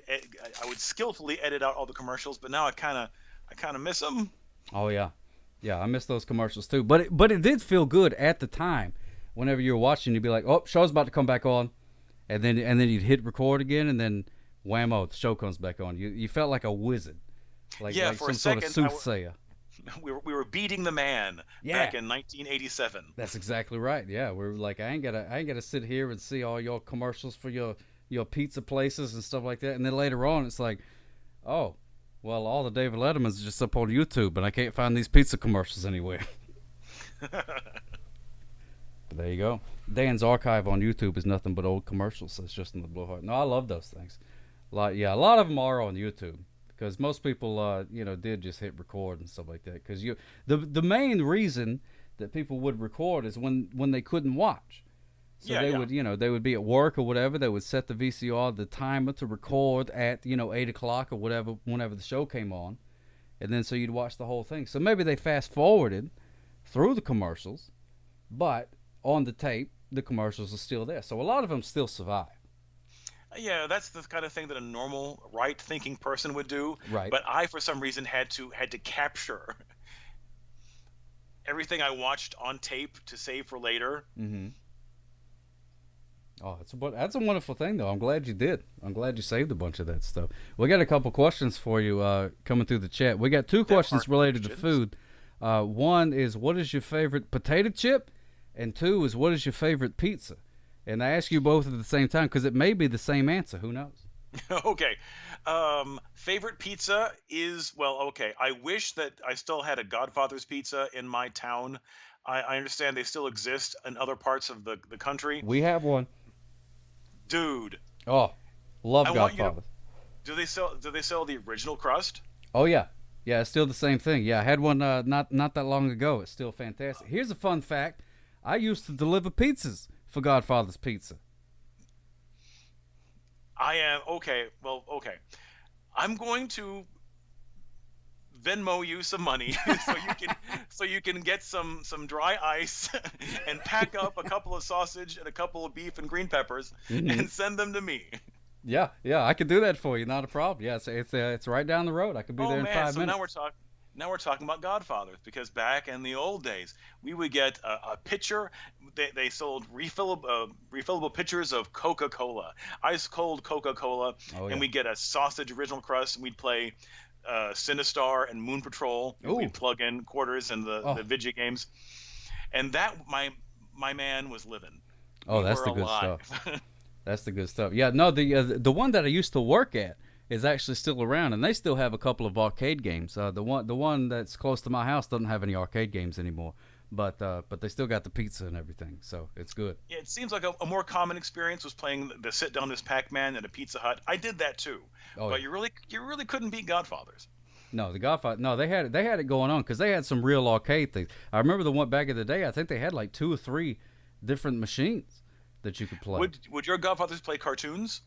Speaker 9: skillfully edit out all the commercials. But now I kind of miss them.
Speaker 7: Oh yeah, I miss those commercials too. But it did feel good at the time. Whenever you were watching, you'd be like, "Oh, show's about to come back on," and then you'd hit record again, and then whammo, the show comes back on. You felt like a wizard, like
Speaker 9: for
Speaker 7: some sort of soothsayer.
Speaker 9: We were beating the man back in 1987.
Speaker 7: That's exactly right. Yeah, we're like, I ain't gotta sit here and see all your commercials for your pizza places and stuff like that. And then later on, it's like, oh. Well, all the David Letterman's just up on YouTube, and I can't find these pizza commercials anywhere. But there you go. Dan's archive on YouTube is nothing but old commercials. That's just in the blowhard. No, I love those things. A lot of them are on YouTube because most people, did just hit record and stuff like that. Because the main reason that people would record is when they couldn't watch. So they would be at work or whatever. They would set the VCR, the timer to record at 8 o'clock or whatever, whenever the show came on, and then so you'd watch the whole thing. So maybe they fast forwarded through the commercials, but on the tape the commercials are still there. So a lot of them still survive.
Speaker 9: Yeah, that's the kind of thing that a normal right-thinking person would do.
Speaker 7: Right.
Speaker 9: But I, for some reason, had to capture everything I watched on tape to save for later.
Speaker 7: Mm-hmm. Oh, that's a wonderful thing, though. I'm glad you did. I'm glad you saved a bunch of that stuff. We got a couple questions for you coming through the chat. We got two questions related to food. One is, what is your favorite potato chip? And two is, what is your favorite pizza? And I ask you both at the same time because it may be the same answer. Who knows?
Speaker 9: Okay. Favorite pizza is, I wish that I still had a Godfather's Pizza in my town. I understand they still exist in other parts of the country.
Speaker 7: We have one.
Speaker 9: Dude.
Speaker 7: Oh, love Godfather.
Speaker 9: Do they sell the original crust?
Speaker 7: Oh yeah. Yeah, it's still the same thing. Yeah, I had one not that long ago. It's still fantastic. Here's a fun fact. I used to deliver pizzas for Godfather's Pizza.
Speaker 9: Okay. I'm going to Venmo you some money so you can get some dry ice and pack up a couple of sausage and a couple of beef and green peppers and send them to me.
Speaker 7: Yeah, I could do that for you. Not a problem. Yeah, it's right down the road. I could be there in 5 minutes.
Speaker 9: Now we're talking about Godfathers, because back in the old days we would get a pitcher. They sold refillable pitchers of Coca-Cola, ice cold Coca-Cola, and we'd get a sausage original crust, and we'd play Sinistar and Moon Patrol. We'd plug in quarters and the video games, and that my man was living.
Speaker 7: Oh, that's the good stuff. That's the good stuff. Yeah, no, the one that I used to work at is actually still around, and they still have a couple of arcade games. The one that's close to my house doesn't have any arcade games anymore, but they still got the pizza and everything, so it's good.
Speaker 9: Yeah, it seems like a more common experience was playing the sit down as Pac-Man at a Pizza Hut. I did that too, but you really couldn't beat Godfathers.
Speaker 7: No, the Godfather. No, they had it going on because they had some real arcade things. I remember the one back in the day. I think they had like 2 or 3 different machines that you could play.
Speaker 9: Would your Godfathers play cartoons?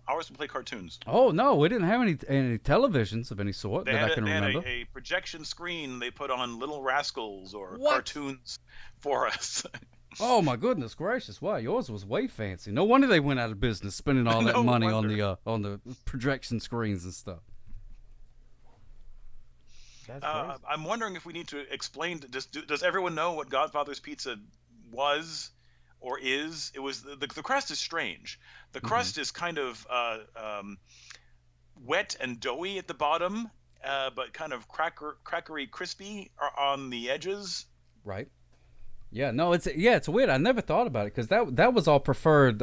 Speaker 9: Ours would play cartoons.
Speaker 7: Oh no, we didn't have any televisions of any sort that I can remember.
Speaker 9: They had a projection screen. They put on Little Rascals or cartoons for us.
Speaker 7: Oh my goodness gracious! Wow, yours was way fancy. No wonder they went out of business spending all that money on the projection screens and stuff. That's crazy.
Speaker 9: I'm wondering if we need to explain. Does everyone know what Godfather's Pizza was or is? It was the crust is strange. The crust is kind of wet and doughy at the bottom, but kind of crackery, crispy on the edges.
Speaker 7: Right. Yeah. No. It's weird. I never thought about it because that was our preferred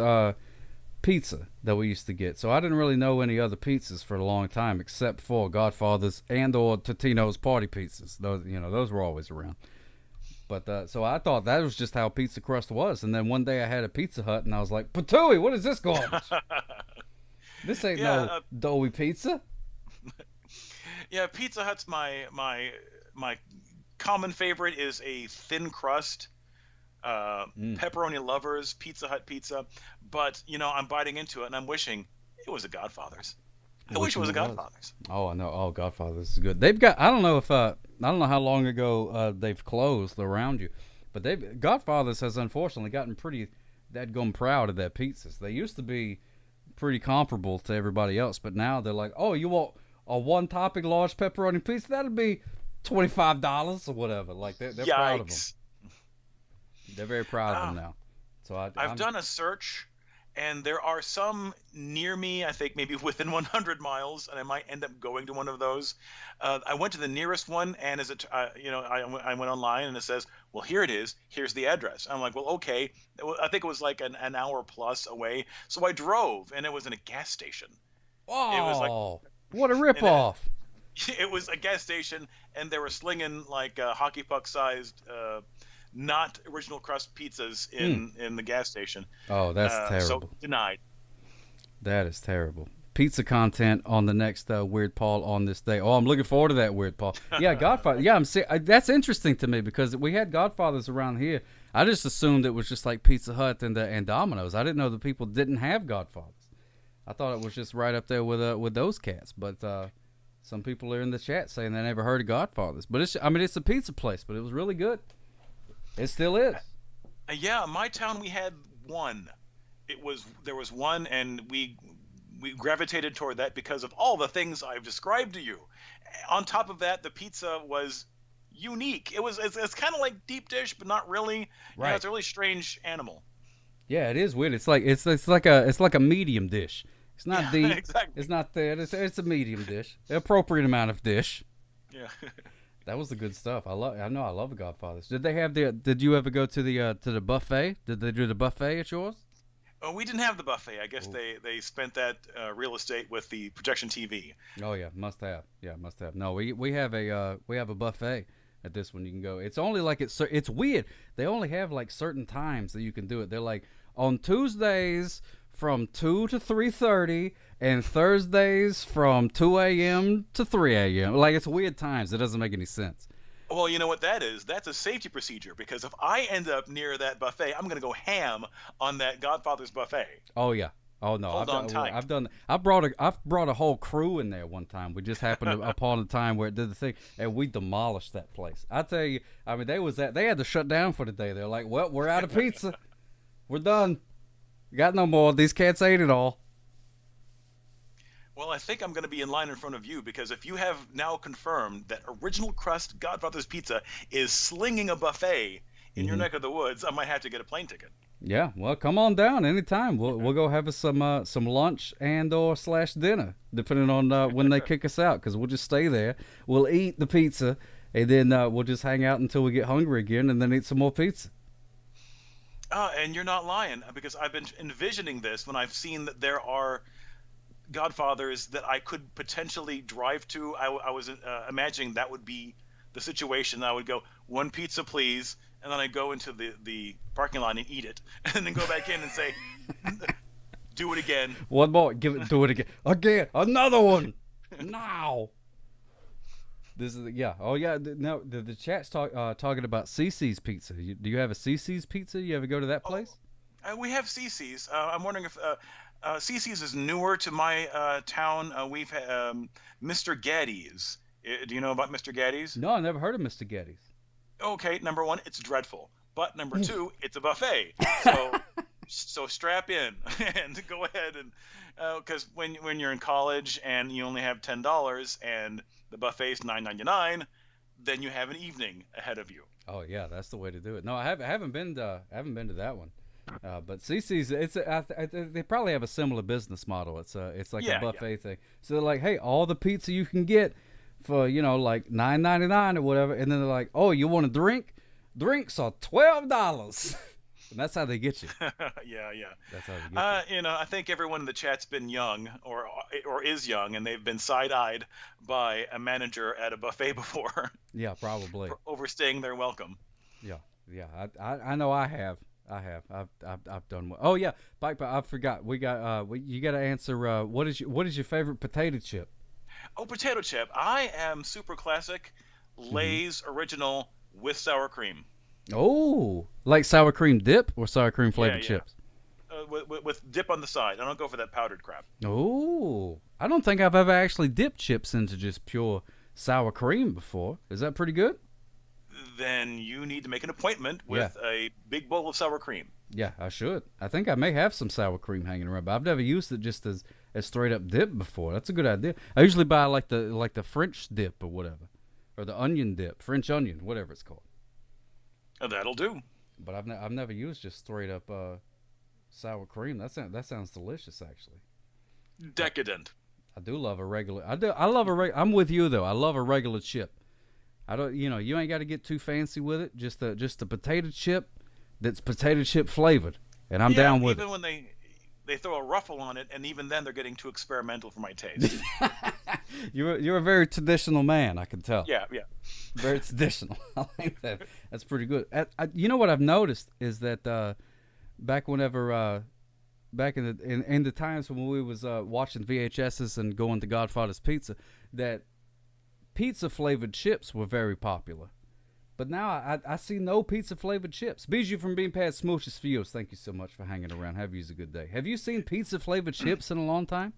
Speaker 7: pizza that we used to get. So I didn't really know any other pizzas for a long time except for Godfather's and or Totino's party pizzas. Those were always around. But so I thought that was just how pizza crust was. And then one day I had a Pizza Hut and I was like, Patooey, what is this garbage? This ain't no doughy pizza.
Speaker 9: Yeah, Pizza Hut's my common favorite is a thin crust. Pepperoni lovers, Pizza Hut pizza, but I'm biting into it and I'm wishing it was a Godfather's. I wish it was a Godfather's.
Speaker 7: Oh, I know. Oh, Godfather's is good. They've got. I don't know how long ago they've closed around you, but Godfather's has unfortunately gotten pretty dadgum proud of their pizzas. They used to be pretty comparable to everybody else, but now they're like, oh, you want a 1-topping large pepperoni pizza? That'll be $25 or whatever. Like they're proud of them. They're very proud of them now. So
Speaker 9: I've done a search, and there are some near me. I think maybe within 100 miles, and I might end up going to one of those. I went to the nearest one, and I went online, and it says, "Well, here it is. Here's the address." I'm like, "Well, okay." I think it was like an hour plus away. So I drove, and it was in a gas station.
Speaker 7: Oh, it was like, what a ripoff!
Speaker 9: It was a gas station, and they were slinging like hockey puck sized. Not original crust pizzas in the gas station.
Speaker 7: Oh, that's terrible.
Speaker 9: So denied.
Speaker 7: That is terrible. Pizza content on the next Weird Paul on this day. Oh, I'm looking forward to that, Weird Paul. Yeah, Godfather. Yeah, that's interesting to me because we had Godfathers around here. I just assumed it was just like Pizza Hut and Domino's. I didn't know that people didn't have Godfathers. I thought it was just right up there with those cats. But some people are in the chat saying they never heard of Godfathers. But it's a pizza place, but it was really good. It still is.
Speaker 9: Yeah, my town we had one. There was one, and we gravitated toward that because of all the things I've described to you. On top of that, the pizza was unique. It's kind of like deep dish, but not really.
Speaker 7: Right.
Speaker 9: It's a really strange animal.
Speaker 7: Yeah, it is weird. It's like a medium dish. It's not deep.
Speaker 9: Exactly.
Speaker 7: It's not thin. It's a medium dish. The appropriate amount of dish.
Speaker 9: Yeah.
Speaker 7: That was the good stuff. I love the Godfathers. Did you ever go to the buffet? Did they do the buffet at yours?
Speaker 9: Oh, we didn't have the buffet. I guess they spent that real estate with the projection TV.
Speaker 7: Oh yeah, must have. Yeah, must have. No, we have a buffet at this one. You can go. It's only like it's weird. They only have like certain times that you can do it. They're like on Tuesdays from 2 to 3:30 and Thursdays from 2 a.m. to 3 a.m. Like it's weird times. It doesn't make any sense.
Speaker 9: Well, you know what that is? That's a safety procedure because if I end up near that buffet, I'm going to go ham on that Godfather's buffet.
Speaker 7: Oh yeah. Oh no. I've brought a whole crew in there one time. We just happened upon a time where it did the thing, and we demolished that place. I tell you, they had to shut down for the day. They're like, well, we're out of pizza. We're done. Got no more. These cats ate it all.
Speaker 9: Well, I think I'm going to be in line in front of you because if you have now confirmed that original crust Godfather's Pizza is slinging a buffet in your neck of the woods, I might have to get a plane ticket.
Speaker 7: Yeah, well, come on down anytime. We'll go have us some lunch and or / dinner, depending on when they kick us out, because we'll just stay there. We'll eat the pizza, and then we'll just hang out until we get hungry again, and then eat some more pizza.
Speaker 9: And you're not lying, because I've been envisioning this when I've seen that there are Godfathers that I could potentially drive to. I was imagining that would be the situation. I would go, one pizza, please, and then I go into the parking lot and eat it, and then go back in and say, do it again.
Speaker 7: One more. Do it again. Again. Another one. Now. This is yeah. Oh yeah. Now the chat's talking about CC's Pizza. Do you have a CC's Pizza? You ever go to that place?
Speaker 9: We have CC's. I'm wondering if CC's is newer to my town. We've had Mr. Gaddy's. Do you know about Mr. Gaddy's?
Speaker 7: No, I never heard of Mr. Gaddy's.
Speaker 9: Okay, number one, it's dreadful. But number two, it's a buffet. So strap in and go ahead and because when you're in college and you only have $10 and the buffet's $9.99, then you have an evening ahead of you.
Speaker 7: Oh yeah, that's the way to do it. No, I haven't been to that one. But CC's, they probably have a similar business model. It's like a buffet thing. So they're like, hey, all the pizza you can get for like $9.99 or whatever, and then they're like, oh, you want a drink? Drinks are $12. And that's how they get you.
Speaker 9: Yeah.
Speaker 7: That's how they get you.
Speaker 9: I think everyone in the chat's been young or is young, and they've been side-eyed by a manager at a buffet before.
Speaker 7: Yeah, probably.
Speaker 9: For overstaying their welcome.
Speaker 7: Yeah. I know I have. I've done one. Oh yeah, Bike. I forgot. We got. You got to answer. What is your favorite potato chip?
Speaker 9: Oh, potato chip. I am super classic, Lay's original with sour cream.
Speaker 7: Oh, like sour cream dip or sour cream flavored chips?
Speaker 9: With dip on the side. I don't go for that powdered crap.
Speaker 7: Oh, I don't think I've ever actually dipped chips into just pure sour cream before. Is that pretty good?
Speaker 9: Then you need to make an appointment with a big bowl of sour cream.
Speaker 7: Yeah, I should. I think I may have some sour cream hanging around, but I've never used it just as straight up dip before. That's a good idea. I usually buy like the French dip or whatever, or the onion dip, French onion, whatever it's called.
Speaker 9: Oh, that'll do.
Speaker 7: But I've never used just straight up sour cream. That sounds delicious, actually.
Speaker 9: Decadent.
Speaker 7: I do love a regular. I love a regular. I'm with you though. I love a regular chip. I don't. You ain't got to get too fancy with it. Just a potato chip that's potato chip flavored, and I'm down with it.
Speaker 9: Even when they throw a ruffle on it, and even then they're getting too experimental for my taste.
Speaker 7: You're a very traditional man, I can tell.
Speaker 9: Yeah.
Speaker 7: Very traditional. I like that. That's pretty good. You know what I've noticed is that back in the times when we was watching VHSs and going to Godfather's Pizza, that pizza flavored chips were very popular. But now I see no pizza flavored chips. Bijou from Bean Pad Smooches for you. Thank you so much for hanging around. Have you a good day. Have you seen pizza flavored chips in a long time?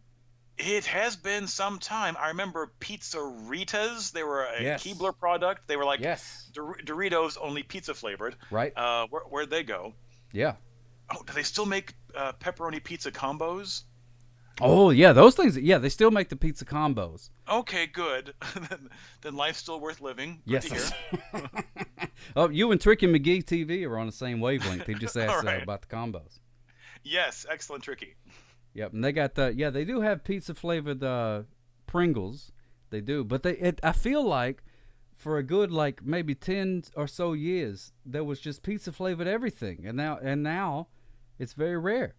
Speaker 9: It has been some time. I remember Pizza-Ritas. They were a Keebler product. They were like Doritos, only pizza flavored.
Speaker 7: Right.
Speaker 9: Where'd they go?
Speaker 7: Yeah.
Speaker 9: Oh, do they still make pepperoni pizza combos?
Speaker 7: Oh, yeah, those things. Yeah, they still make the pizza combos.
Speaker 9: Okay, good. Then life's still worth living. Good to hear.
Speaker 7: Oh, you and Tricky McGee TV are on the same wavelength. He just asked about the combos.
Speaker 9: Yes, excellent, Tricky.
Speaker 7: Yep, and they got they do have pizza flavored Pringles. They do, but I feel like for a good maybe 10 or so years there was just pizza flavored everything, and now it's very rare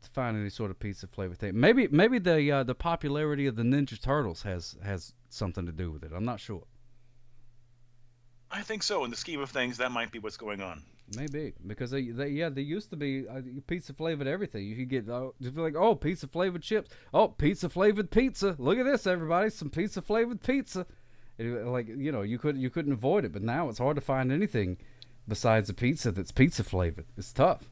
Speaker 7: to find any sort of pizza flavored thing. Maybe the popularity of the Ninja Turtles has something to do with it. I'm not sure.
Speaker 9: I think so. In the scheme of things, that might be what's going on.
Speaker 7: Maybe because they used to be pizza flavored everything. You could get just like pizza flavored chips, pizza flavored pizza. Look at this, everybody, some pizza flavored pizza. You couldn't avoid it, but now it's hard to find anything besides a pizza that's pizza flavored. It's tough.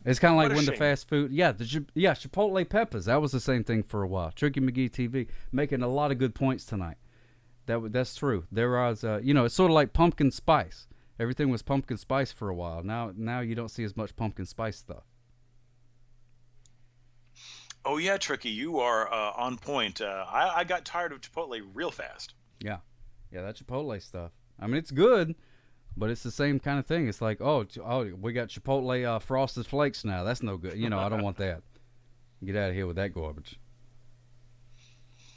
Speaker 7: It's kind of like when the fast food, Chipotle peppers. That was the same thing for a while. Tricky McGee TV making a lot of good points tonight. That's true. There was, it's sort of like pumpkin spice. Everything was pumpkin spice for a while. Now you don't see as much pumpkin spice stuff.
Speaker 9: Oh yeah, Tricky, you are on point. I got tired of Chipotle real fast.
Speaker 7: Yeah, that Chipotle stuff. I mean, it's good, but it's the same kind of thing. It's like, we got Chipotle Frosted Flakes now. That's no good. I don't want that. Get out of here with that garbage.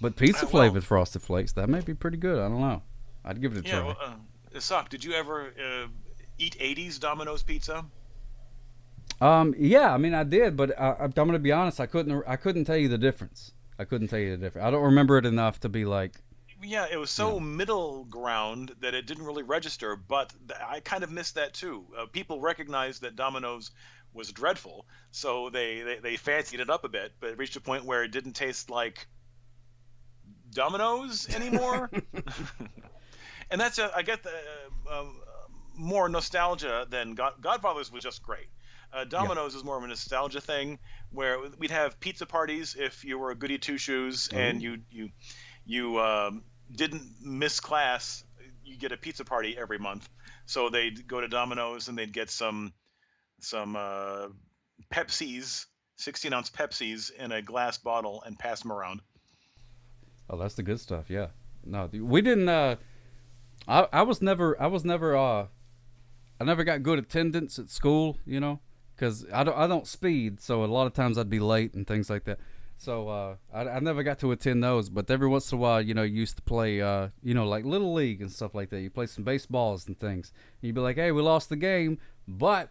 Speaker 7: But pizza flavored Frosted Flakes, that may be pretty good. I don't know. I'd give it a try.
Speaker 9: Sock, did you ever eat 80s Domino's pizza?
Speaker 7: Yeah, I mean I did, but I'm going to be honest. I couldn't tell you the difference. I don't remember it enough to be like.
Speaker 9: Yeah, it was so middle ground that it didn't really register, but I kind of missed that too. People recognized that Domino's was dreadful, so they fancied it up a bit, but it reached a point where it didn't taste like Domino's anymore. And that's, I get the more nostalgia than Godfather's was just great. Domino's is more of a nostalgia thing, where we'd have pizza parties if you were a goody two shoes and you didn't miss class. You get a pizza party every month, so they'd go to Domino's and they'd get some Pepsis, 16-ounce Pepsis in a glass bottle and pass them around.
Speaker 7: Oh, that's the good stuff. Yeah. No, we didn't. I never got good attendance at school, you know, because I don't speed, so a lot of times I'd be late and things like that. So I never got to attend those, but every once in a while, you know, you used to play, you know, like Little League and stuff like that. You play some baseballs and things. And you'd be like, hey, we lost the game, but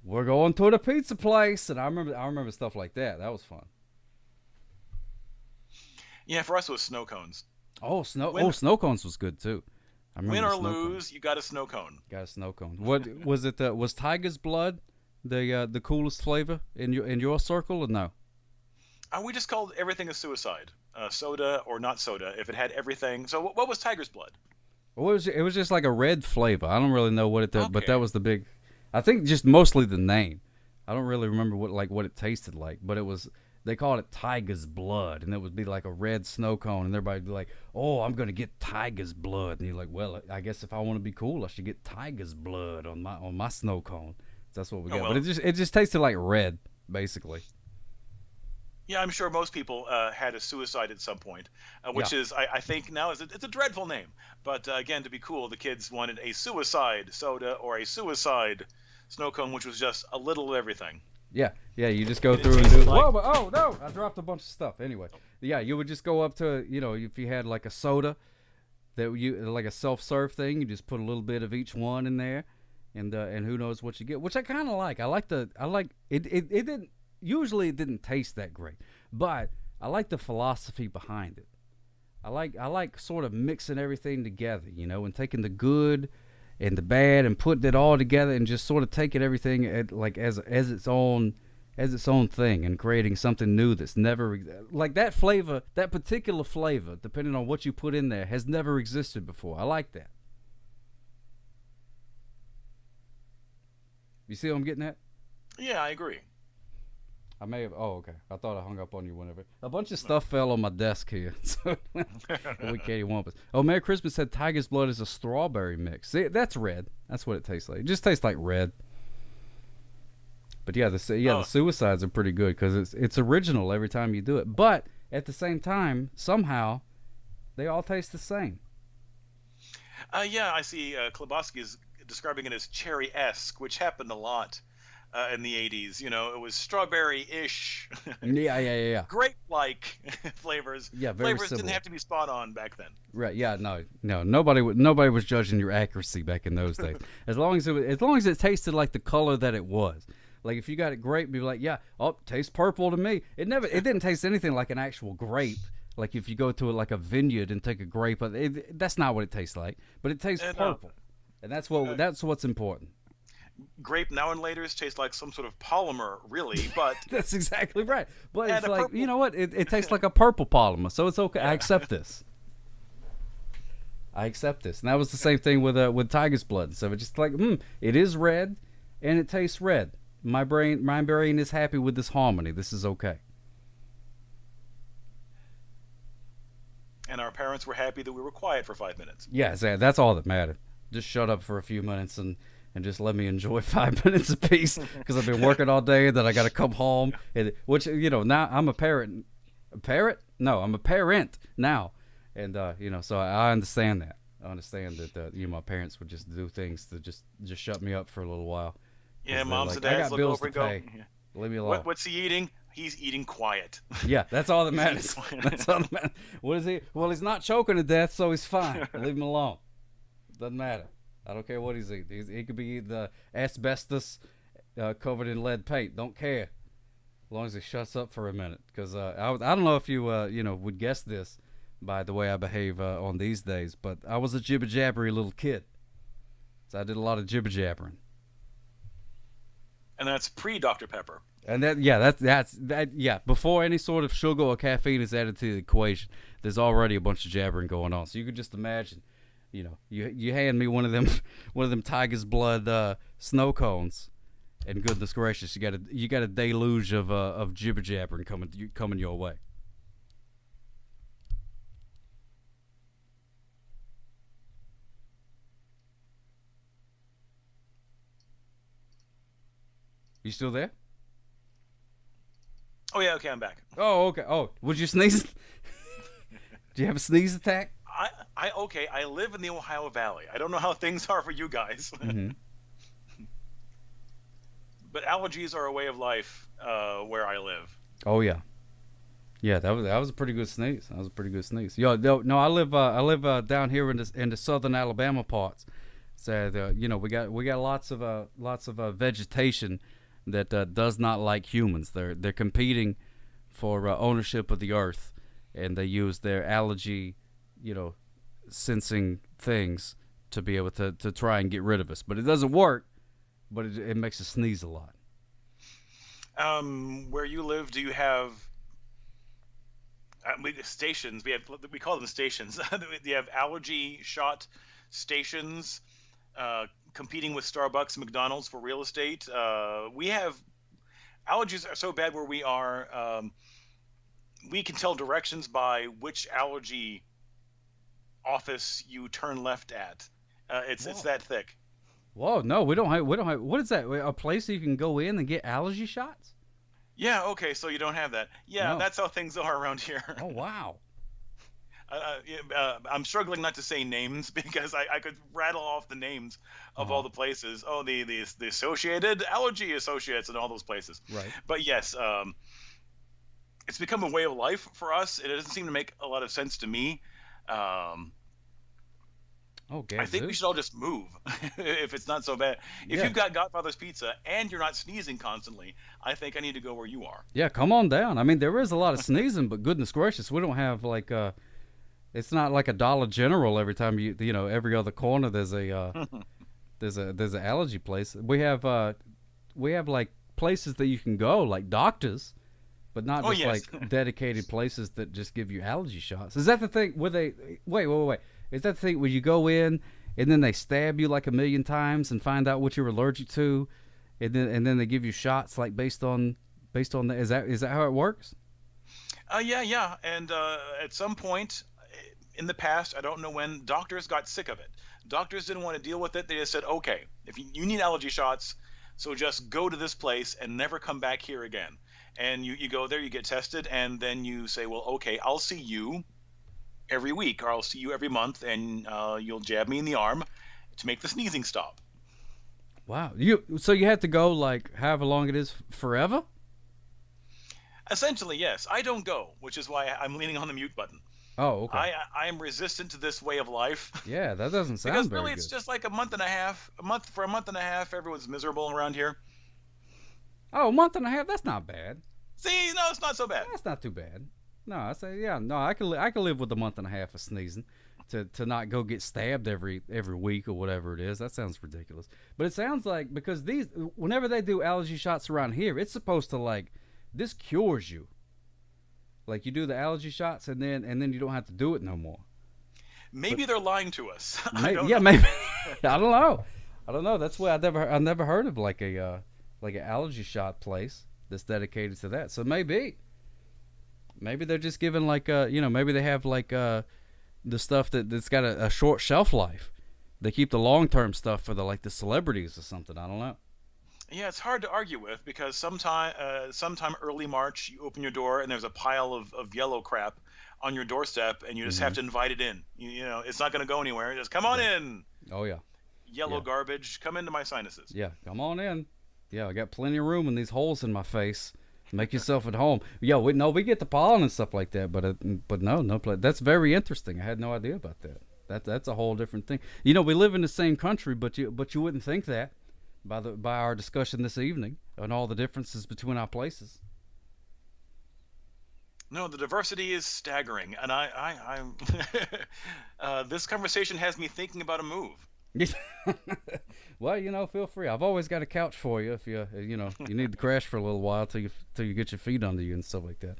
Speaker 7: we're going to the pizza place. And I remember stuff like that. That was fun.
Speaker 9: Yeah, for us it was snow cones.
Speaker 7: Oh, snow cones was good too. I remember
Speaker 9: win or lose, you got a snow cone.
Speaker 7: Got a snow cone. What was it? Was Tiger's Blood the coolest flavor in your circle, or no?
Speaker 9: We just called everything a suicide, soda or not soda. If it had everything. So what was Tiger's Blood?
Speaker 7: Well, it was just like a red flavor. I don't really know what it did, but that was the big. I think just mostly the name. I don't really remember what it tasted like, but it was. They called it Tiger's Blood, and it would be like a red snow cone, and everybody'd be like, oh, I'm going to get Tiger's Blood. And you're like, well, I guess if I want to be cool, I should get Tiger's Blood on my snow cone. That's what we got. Well, but it just tasted like red, basically.
Speaker 9: Yeah, I'm sure most people had a suicide at some point, which is, I think now, it's a dreadful name. But again, to be cool, the kids wanted a suicide soda or a suicide snow cone, which was just a little of everything.
Speaker 7: Yeah, you just go through and do. Whoa, oh no! I dropped a bunch of stuff. Anyway, yeah, you would just go up to, you know, if you had like a soda, like a self-serve thing, you just put a little bit of each one in there, and who knows what you get. Which I kind of like. I like it. It didn't usually it didn't taste that great, but I like the philosophy behind it. I like sort of mixing everything together, you know, and taking the good and the bad and putting it all together and just sort of taking everything as its own thing and creating something new that's never like that flavor, that particular flavor, depending on what you put in there, has never existed before. I like that. You see what I'm getting at?
Speaker 9: Yeah, I agree.
Speaker 7: I may have. Oh, okay. I thought I hung up on you whenever. A bunch of stuff fell on my desk here. So we can't want us. Oh, Merry Christmas said Tiger's Blood is a strawberry mix. See, that's red. That's what it tastes like. It just tastes like red. But yeah, the suicides are pretty good because it's original every time you do it. But at the same time, somehow, they all taste the same.
Speaker 9: Yeah, I see. Klobosky is describing it as cherry-esque, which happened a lot. In the 80s, you know, it was strawberry-ish.
Speaker 7: Yeah.
Speaker 9: Grape-like flavors.
Speaker 7: Yeah, very
Speaker 9: flavors
Speaker 7: similar.
Speaker 9: Didn't have to be spot on back then.
Speaker 7: Right? Yeah. No. Nobody was judging your accuracy back in those days. As long as it tasted like the color that it was. Like if you got it grape, be like, yeah, tastes purple to me. It didn't taste anything like an actual grape. Like if you go to like a vineyard and take a grape, that's not what it tastes like. But it tastes purple, and that's what's important.
Speaker 9: Grape now and laters taste like some sort of polymer, really, but
Speaker 7: that's exactly right. But it's like, you know what? It tastes like a purple polymer, so it's okay. Yeah. I accept this. And that was the same thing with Tiger's Blood. So it's just like, it is red, and it tastes red. My brain is happy with this harmony. This is okay.
Speaker 9: And our parents were happy that we were quiet for 5 minutes.
Speaker 7: Yeah, that's all that mattered. Just shut up for a few minutes and just let me enjoy 5 minutes apiece because I've been working all day. Then I got to come home, which, you know, now I'm a parent. A parent? No, I'm a parent now, and you know, so I understand that. I understand that my parents would just do things to just shut me up for a little while.
Speaker 9: Yeah, moms and dads look over and go,
Speaker 7: leave me alone.
Speaker 9: What's he eating? He's eating quiet.
Speaker 7: Yeah, that's all that matters. That's all that matters. What is he? Well, he's not choking to death, so he's fine. Leave him alone. Doesn't matter. I don't care what he's eating. He could be eating the asbestos covered in lead paint. Don't care. As long as he shuts up for a minute. Because I don't know if you would guess this, by the way I behave on these days. But I was a jibber-jabbery little kid. So I did a lot of jibber-jabbering.
Speaker 9: And that's pre-Dr. Pepper.
Speaker 7: And that before any sort of sugar or caffeine is added to the equation, there's already a bunch of jabbering going on. So you could just imagine, you hand me one of them Tiger's Blood snow cones, and goodness gracious, you got a deluge of jibber jabbering coming your way. You still there?
Speaker 9: Oh yeah, okay, I'm back.
Speaker 7: Oh, okay. Oh, would you sneeze? Do you have a sneeze attack?
Speaker 9: I live in the Ohio Valley. I don't know how things are for you guys.
Speaker 7: Mm-hmm.
Speaker 9: But allergies are a way of life where I live.
Speaker 7: Oh yeah, yeah. That was a pretty good sneeze. That was a pretty good sneeze. Yo, no, I live down here in the southern Alabama parts. So we got lots of vegetation that does not like humans. They're competing for ownership of the earth, and they use their allergy, sensing things to be able to try and get rid of us. But it doesn't work. But it makes us sneeze a lot.
Speaker 9: Where you live, do you have stations? We call them stations. Do you have allergy shot stations competing with Starbucks and McDonald's for real estate? We have allergies are so bad where we are. We can tell directions by which allergy office you turn left at. It's that thick.
Speaker 7: Whoa, no, we don't have. What is that? A place you can go in and get allergy shots?
Speaker 9: Yeah, okay, so you don't have that. Yeah,
Speaker 7: No.
Speaker 9: That's how things are around here.
Speaker 7: Oh, wow.
Speaker 9: I'm struggling not to say names because I could rattle off the names of all the places. Oh, the Associated Allergy Associates and all those places.
Speaker 7: Right.
Speaker 9: But yes, it's become a way of life for us. It doesn't seem to make a lot of sense to me. I think we should all just move if it's not so bad. If you've got Godfather's Pizza and you're not sneezing constantly, I think I need to go where you are.
Speaker 7: Yeah, come on down. I mean, there is a lot of sneezing, but goodness gracious, we don't have like it's not like a Dollar General every time every other corner there's a there's an allergy place. We have like places that you can go, like doctors, but not just like dedicated places that just give you allergy shots. Is that the thing where they wait? Is that the thing where you go in and then they stab you like 1,000,000 times and find out what you're allergic to, and then they give you shots like based on that? Is that how it works?
Speaker 9: Yeah. And at some point in the past, I don't know when, doctors got sick of it. Doctors didn't want to deal with it. They just said, okay, if you need allergy shots, so just go to this place and never come back here again. And you go there, you get tested, and then you say, well, okay, I'll see you every week, or I'll see you every month, and you'll jab me in the arm to make the sneezing stop.
Speaker 7: Wow. So you have to go like however long it is forever?
Speaker 9: Essentially, yes. I don't go, which is why I'm leaning on the mute button.
Speaker 7: Oh, okay.
Speaker 9: I am resistant to this way of life.
Speaker 7: Yeah, that doesn't sound
Speaker 9: because
Speaker 7: very
Speaker 9: really
Speaker 7: good.
Speaker 9: It's just like a month and a half. For a month and a half, everyone's miserable around here.
Speaker 7: Oh, a month and a half? That's not bad.
Speaker 9: See, no, it's not so bad.
Speaker 7: That's not too bad. No, I say, yeah, no, I can live with a month and a half of sneezing, to not go get stabbed every week or whatever it is. That sounds ridiculous. But it sounds like, because whenever they do allergy shots around here, it's supposed to this cures you. Like you do the allergy shots and then you don't have to do it no more.
Speaker 9: Maybe they're lying to us.
Speaker 7: Maybe. I don't know. That's why I never heard of like an allergy shot place that's dedicated to that. So maybe they're just giving maybe they have the stuff that's got a short shelf life. They keep the long-term stuff for the celebrities or something. I don't know.
Speaker 9: Yeah, it's hard to argue with because sometime early March you open your door and there's a pile of yellow crap on your doorstep and you just have to invite it in. You know, it's not going to go anywhere. Just come on in.
Speaker 7: Oh yeah.
Speaker 9: Yellow garbage, come into my sinuses.
Speaker 7: Yeah, come on in. Yeah, I got plenty of room in these holes in my face. Make yourself at home. Yeah, we get the pollen and stuff like that, but no, that's very interesting. I had no idea about that. That's a whole different thing. You know, we live in the same country, but you wouldn't think that by our discussion this evening and all the differences between our places.
Speaker 9: No, the diversity is staggering, and I'm this conversation has me thinking about a move.
Speaker 7: Well, feel free. I've always got a couch for you if you need to crash for a little while till you get your feet under you and stuff like that.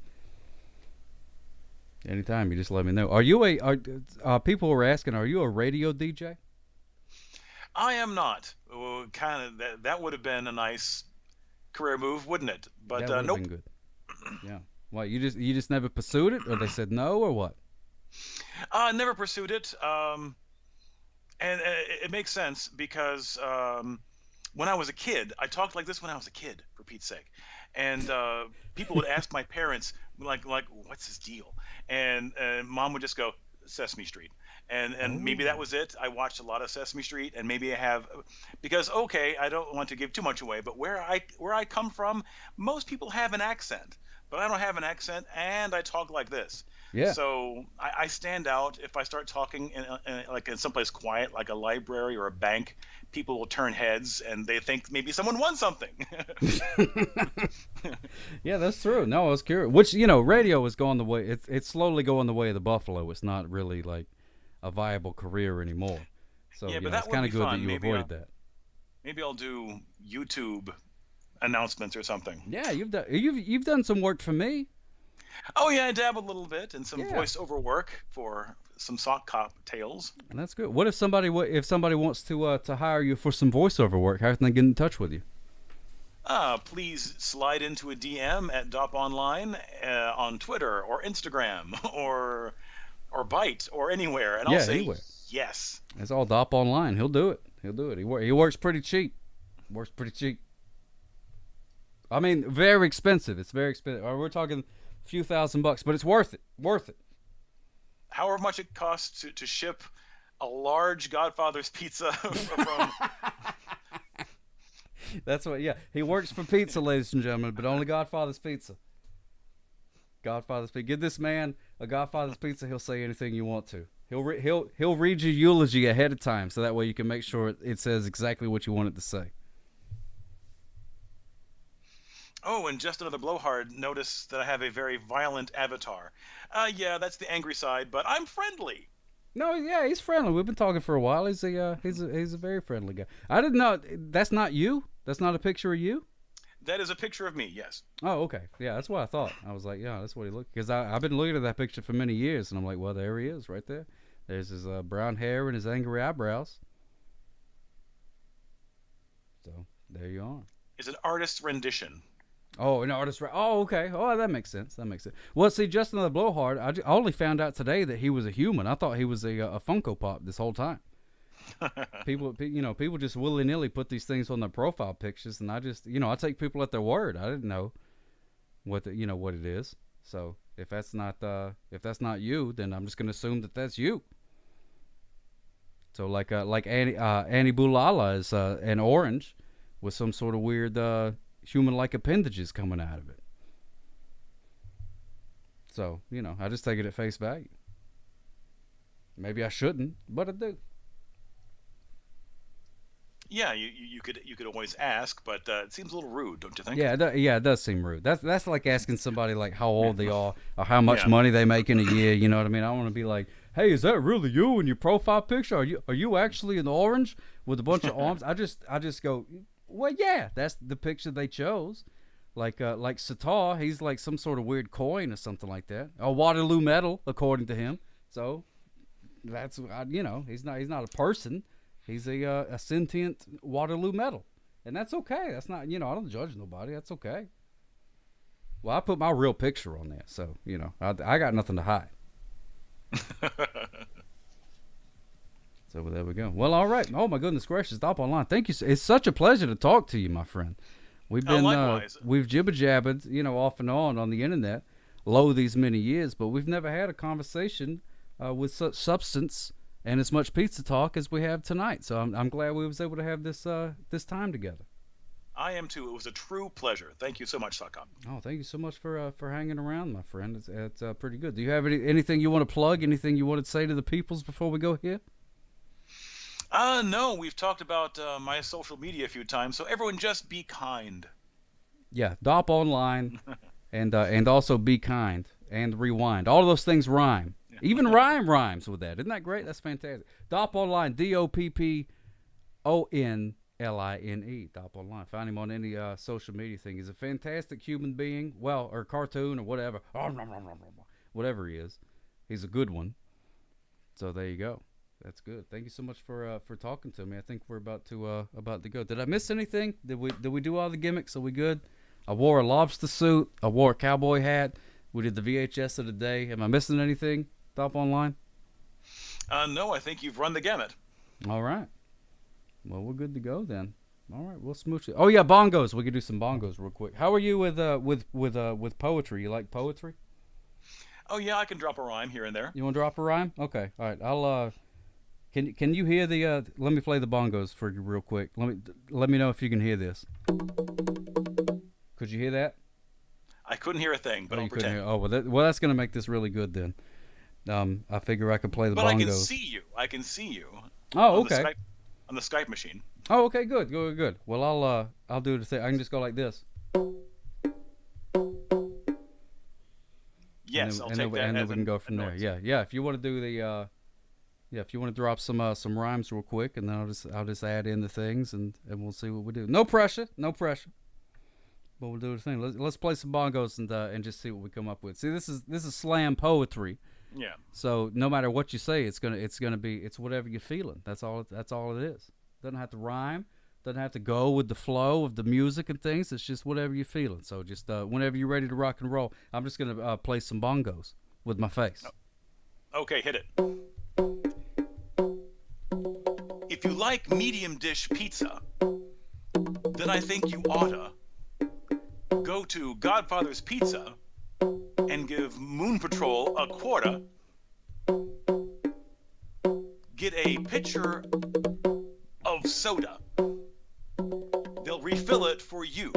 Speaker 7: Anytime, you just let me know. Are you people were asking, are you a radio DJ?
Speaker 9: I am not. Kind of that would have been a nice career move, wouldn't it? But
Speaker 7: That would have
Speaker 9: nope.
Speaker 7: been good. Yeah. What, you just never pursued it, or they said no, or what?
Speaker 9: Never pursued it. And it makes sense because when I was a kid, I talked like this when I was a kid, for Pete's sake. And people would ask my parents, like, what's his deal? And Mom would just go, Sesame Street. And maybe that was it. I watched a lot of Sesame Street, and maybe I have, because, okay, I don't want to give too much away, but where I come from, most people have an accent. But I don't have an accent, and I talk like this.
Speaker 7: Yeah.
Speaker 9: So I stand out if I start talking in someplace quiet, like a library or a bank. People will turn heads, and they think maybe someone won something.
Speaker 7: Yeah, that's true. No, I was curious. Which, radio is going the way, it's slowly going the way of the buffalo. It's not really like a viable career anymore. So
Speaker 9: Yeah, but
Speaker 7: it's
Speaker 9: that
Speaker 7: kind
Speaker 9: would
Speaker 7: of
Speaker 9: be
Speaker 7: good
Speaker 9: fun.
Speaker 7: that you
Speaker 9: Maybe
Speaker 7: avoided that.
Speaker 9: Maybe I'll do YouTube announcements or something.
Speaker 7: Yeah, you've done some work for me.
Speaker 9: Oh yeah, I dab a little bit in some
Speaker 7: Yeah.
Speaker 9: voiceover work for some sock cop tales.
Speaker 7: And that's good. What if somebody wants to hire you for some voiceover work? How can they get in touch with you?
Speaker 9: Please slide into a DM at Dop Online on Twitter or Instagram or Byte or anywhere, and I'll say
Speaker 7: anywhere.
Speaker 9: yes.
Speaker 7: It's all Dop Online. He'll do it. He works pretty cheap. I mean, very expensive. It's very expensive. We're talking a few $1,000s, but it's worth it.
Speaker 9: However much it costs to ship a large Godfather's pizza from.
Speaker 7: That's what. Yeah, he works for pizza, ladies and gentlemen, but only Godfather's Pizza. Godfather's Pizza. Give this man a Godfather's Pizza. He'll say anything you want to. He'll read your eulogy ahead of time, so that way you can make sure it says exactly what you want it to say.
Speaker 9: Oh, and just another blowhard. Notice that I have a very violent avatar. Yeah, that's the angry side, but I'm friendly.
Speaker 7: No, yeah, he's friendly. We've been talking for a while. He's a very friendly guy. I didn't know. That's not you. That's not a picture of you.
Speaker 9: That is a picture of me. Yes.
Speaker 7: Oh, okay. Yeah, that's what I thought. I was like, yeah, that's what he looked. Because I've been looking at that picture for many years, and I'm like, well, there he is, right there. There's his brown hair and his angry eyebrows. So there you are.
Speaker 9: It's an artist's rendition.
Speaker 7: Oh, an artist. Oh, okay. Oh, that makes sense. Well, see, just another blowhard. I only found out today that he was a human. I thought he was a Funko Pop this whole time. People just willy nilly put these things on their profile pictures, and I just, I take people at their word. I didn't know what it is. So if that's not you, then I'm just gonna assume that that's you. So like Annie Boulala is an orange with some sort of weird human-like appendages coming out of it. So, I just take it at face value. Maybe I shouldn't, but I do.
Speaker 9: Yeah, you could always ask, but it seems a little rude, don't you think?
Speaker 7: Yeah, it does seem rude. That's like asking somebody like how old they are or how much money they make in a year. You know what I mean? I want to be like, hey, is that really you in your profile picture? Are you actually an orange with a bunch of arms? I just go, well, yeah, that's the picture they chose. Like Sitar, he's like some sort of weird coin or something like that. A Waterloo medal, according to him. So that's he's not a person. He's a sentient Waterloo medal, and that's okay. That's not I don't judge nobody. That's okay. Well, I put my real picture on there, so I got nothing to hide. So there we go. Well, all right. Oh my goodness gracious, Dop Online. Thank you. It's such a pleasure to talk to you, my friend. We've been we've jibber jabbered, off and on the internet, these many years, but we've never had a conversation with such substance and as much pizza talk as we have tonight. So I'm glad we was able to have this time together.
Speaker 9: I am too. It was a true pleasure. Thank you so much, Sakop.
Speaker 7: Oh, thank you so much for hanging around, my friend. It's pretty good. Do you have anything you want to plug? Anything you want to say to the peoples before we go here?
Speaker 9: No, we've talked about my social media a few times, so everyone just be kind.
Speaker 7: Yeah, Dop Online, and also be kind. and rewind. All of those things rhyme. Even rhyme rhymes with that. Isn't that great? That's fantastic. Dop Online, Dopponline. Dop Online. Find him on any social media thing. He's a fantastic human being. Well, or cartoon or whatever. Whatever he is. He's a good one. So there you go. That's good. Thank you so much for talking to me. I think we're about to go. Did I miss anything? Did we do all the gimmicks? Are we good? I wore a lobster suit. I wore a cowboy hat. We did the VHS of the day. Am I missing anything? Dop Online?
Speaker 9: No, I think you've run the gamut.
Speaker 7: All right. Well, we're good to go then. All right, we'll smooch it. Oh yeah, bongos. We could do some bongos real quick. How are you with poetry? You like poetry?
Speaker 9: Oh yeah, I can drop a rhyme here and there.
Speaker 7: You want to drop a rhyme? Okay. All right. I'll Can you hear the let me play the bongos for you real quick. Let me know if you can hear this. Could you hear that?
Speaker 9: I couldn't hear a thing, but I'll pretend.
Speaker 7: Oh, well, that's going to make this really good then. I figure I could play the bongos.
Speaker 9: But I can see you. I can see you.
Speaker 7: Oh, okay.
Speaker 9: On the Skype machine.
Speaker 7: Oh, okay, good. Well, I'll do the thing. I can just go like this.
Speaker 9: Yes, I'll take that.
Speaker 7: And then we can go from there. Yeah. If you want to do the, if you want to drop some rhymes real quick, and then I'll just add in the things, and we'll see what we do. No pressure. But we'll do the thing. Let's play some bongos and just see what we come up with. See, this is slam poetry.
Speaker 9: Yeah.
Speaker 7: So no matter what you say, it's gonna be whatever you're feeling. That's all it is. Doesn't have to rhyme. Doesn't have to go with the flow of the music and things. It's just whatever you're feeling. So just whenever you're ready to rock and roll, I'm just gonna play some bongos with my face.
Speaker 9: Okay, hit it. If you like medium dish pizza, then I think you oughta go to Godfather's Pizza and give Moon Patrol a quarter. Get a pitcher of soda. They'll refill it for you.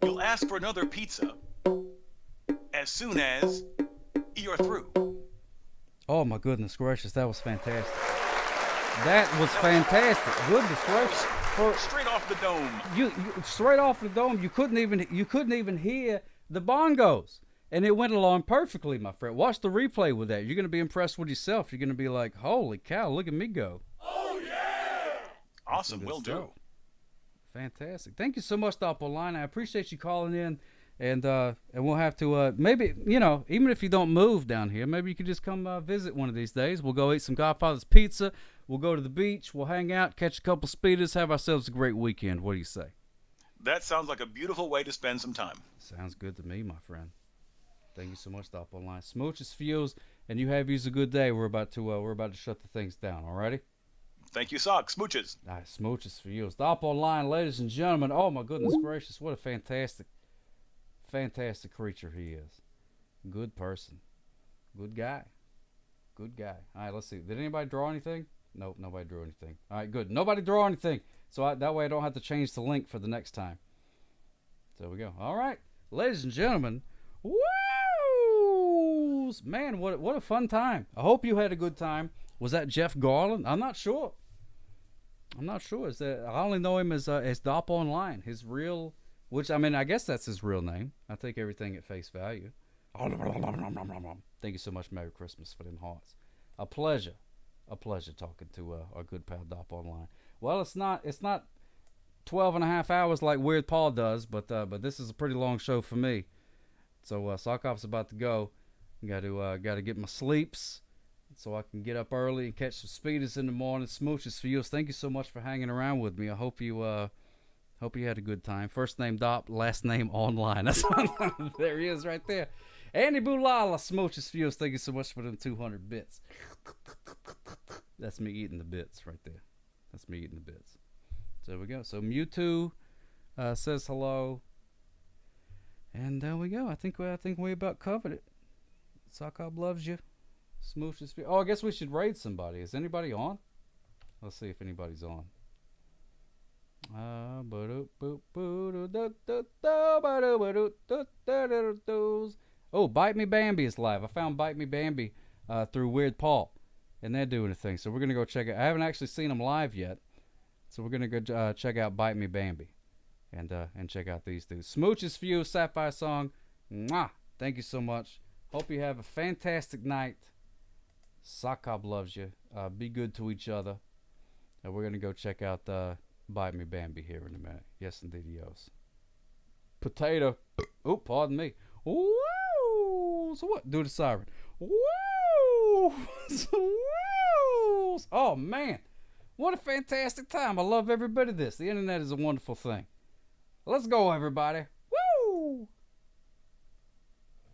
Speaker 9: You'll ask for another pizza as soon as you're through.
Speaker 7: Oh my goodness gracious, that was fantastic. That was fantastic. Goodness gracious.
Speaker 9: Straight off the dome.
Speaker 7: You straight off the dome. You couldn't even hear the bongos, and it went along perfectly, my friend. Watch the replay with that. You're gonna be impressed with yourself. You're gonna be like, "Holy cow! Look at me go!"
Speaker 9: Oh yeah! Awesome, will do.
Speaker 7: Fantastic. Thank you so much, Dop Online. I appreciate you calling in, and we'll have to maybe even if you don't move down here, maybe you could just come visit one of these days. We'll go eat some Godfather's Pizza. We'll go to the beach. We'll hang out, catch a couple speeders, have ourselves a great weekend. What do you say?
Speaker 9: That sounds like a beautiful way to spend some time.
Speaker 7: Sounds good to me, my friend. Thank you so much, Dop Online. Smooches for you, and you have a good day. We're about to shut the things down. Alrighty.
Speaker 9: Thank you, Sock. Smooches.
Speaker 7: All right, smooches for you. Dop Online, ladies and gentlemen. Oh my goodness gracious, what a fantastic creature he is. Good person. Good guy. All right, let's see. Did anybody draw anything? Nope, nobody drew anything. All right, good. Nobody draw anything. So that way I don't have to change the link for the next time. There we go. All right, ladies and gentlemen. Woo! Man, what a fun time. I hope you had a good time. Was that Jeff Garland? I'm not sure. Is that I only know him as Dop Online. His real, which I guess that's his real name. I take everything at face value. Thank you so much. Merry Christmas for them hearts. A pleasure talking to our good pal Dop Online. Well, it's not 12 and a half hours like Weird Paul does, but this is a pretty long show for me. So Sockoff's about to go. Got to get my sleeps so I can get up early and catch some speeders in the morning. Smooches for you. Thank you so much for hanging around with me. I hope you had a good time. First name Dop, last name Online. That's there he is right there. Andy Boulala, Smooches for you. Thank you so much for them 200 bits. That's me eating the bits right there. So there we go. So Mewtwo says hello. And there we go. I think we about covered it. Sockop loves you. Smooches. Oh, I guess we should raid somebody. Is anybody on? Let's see if anybody's on. Oh, Bite Me Bambi is live. I found Bite Me Bambi through Weird Paul, and they're doing a thing. So we're gonna go check it. I haven't actually seen them live yet, so we're gonna go check out Bite Me Bambi. and check out these dudes. Smooches for you, Sapphire Song. Mwah! Thank you so much. Hope you have a fantastic night. Sockop loves you. Be good to each other. And we're going to go check out Bite Me Bambi here in a minute. Yes, indeed, yes. Potato. Oh, pardon me. Woo! So what? Do the siren. Woo! Woo! Oh, man. What a fantastic time. I love every bit of this. The internet is a wonderful thing. Let's go, everybody.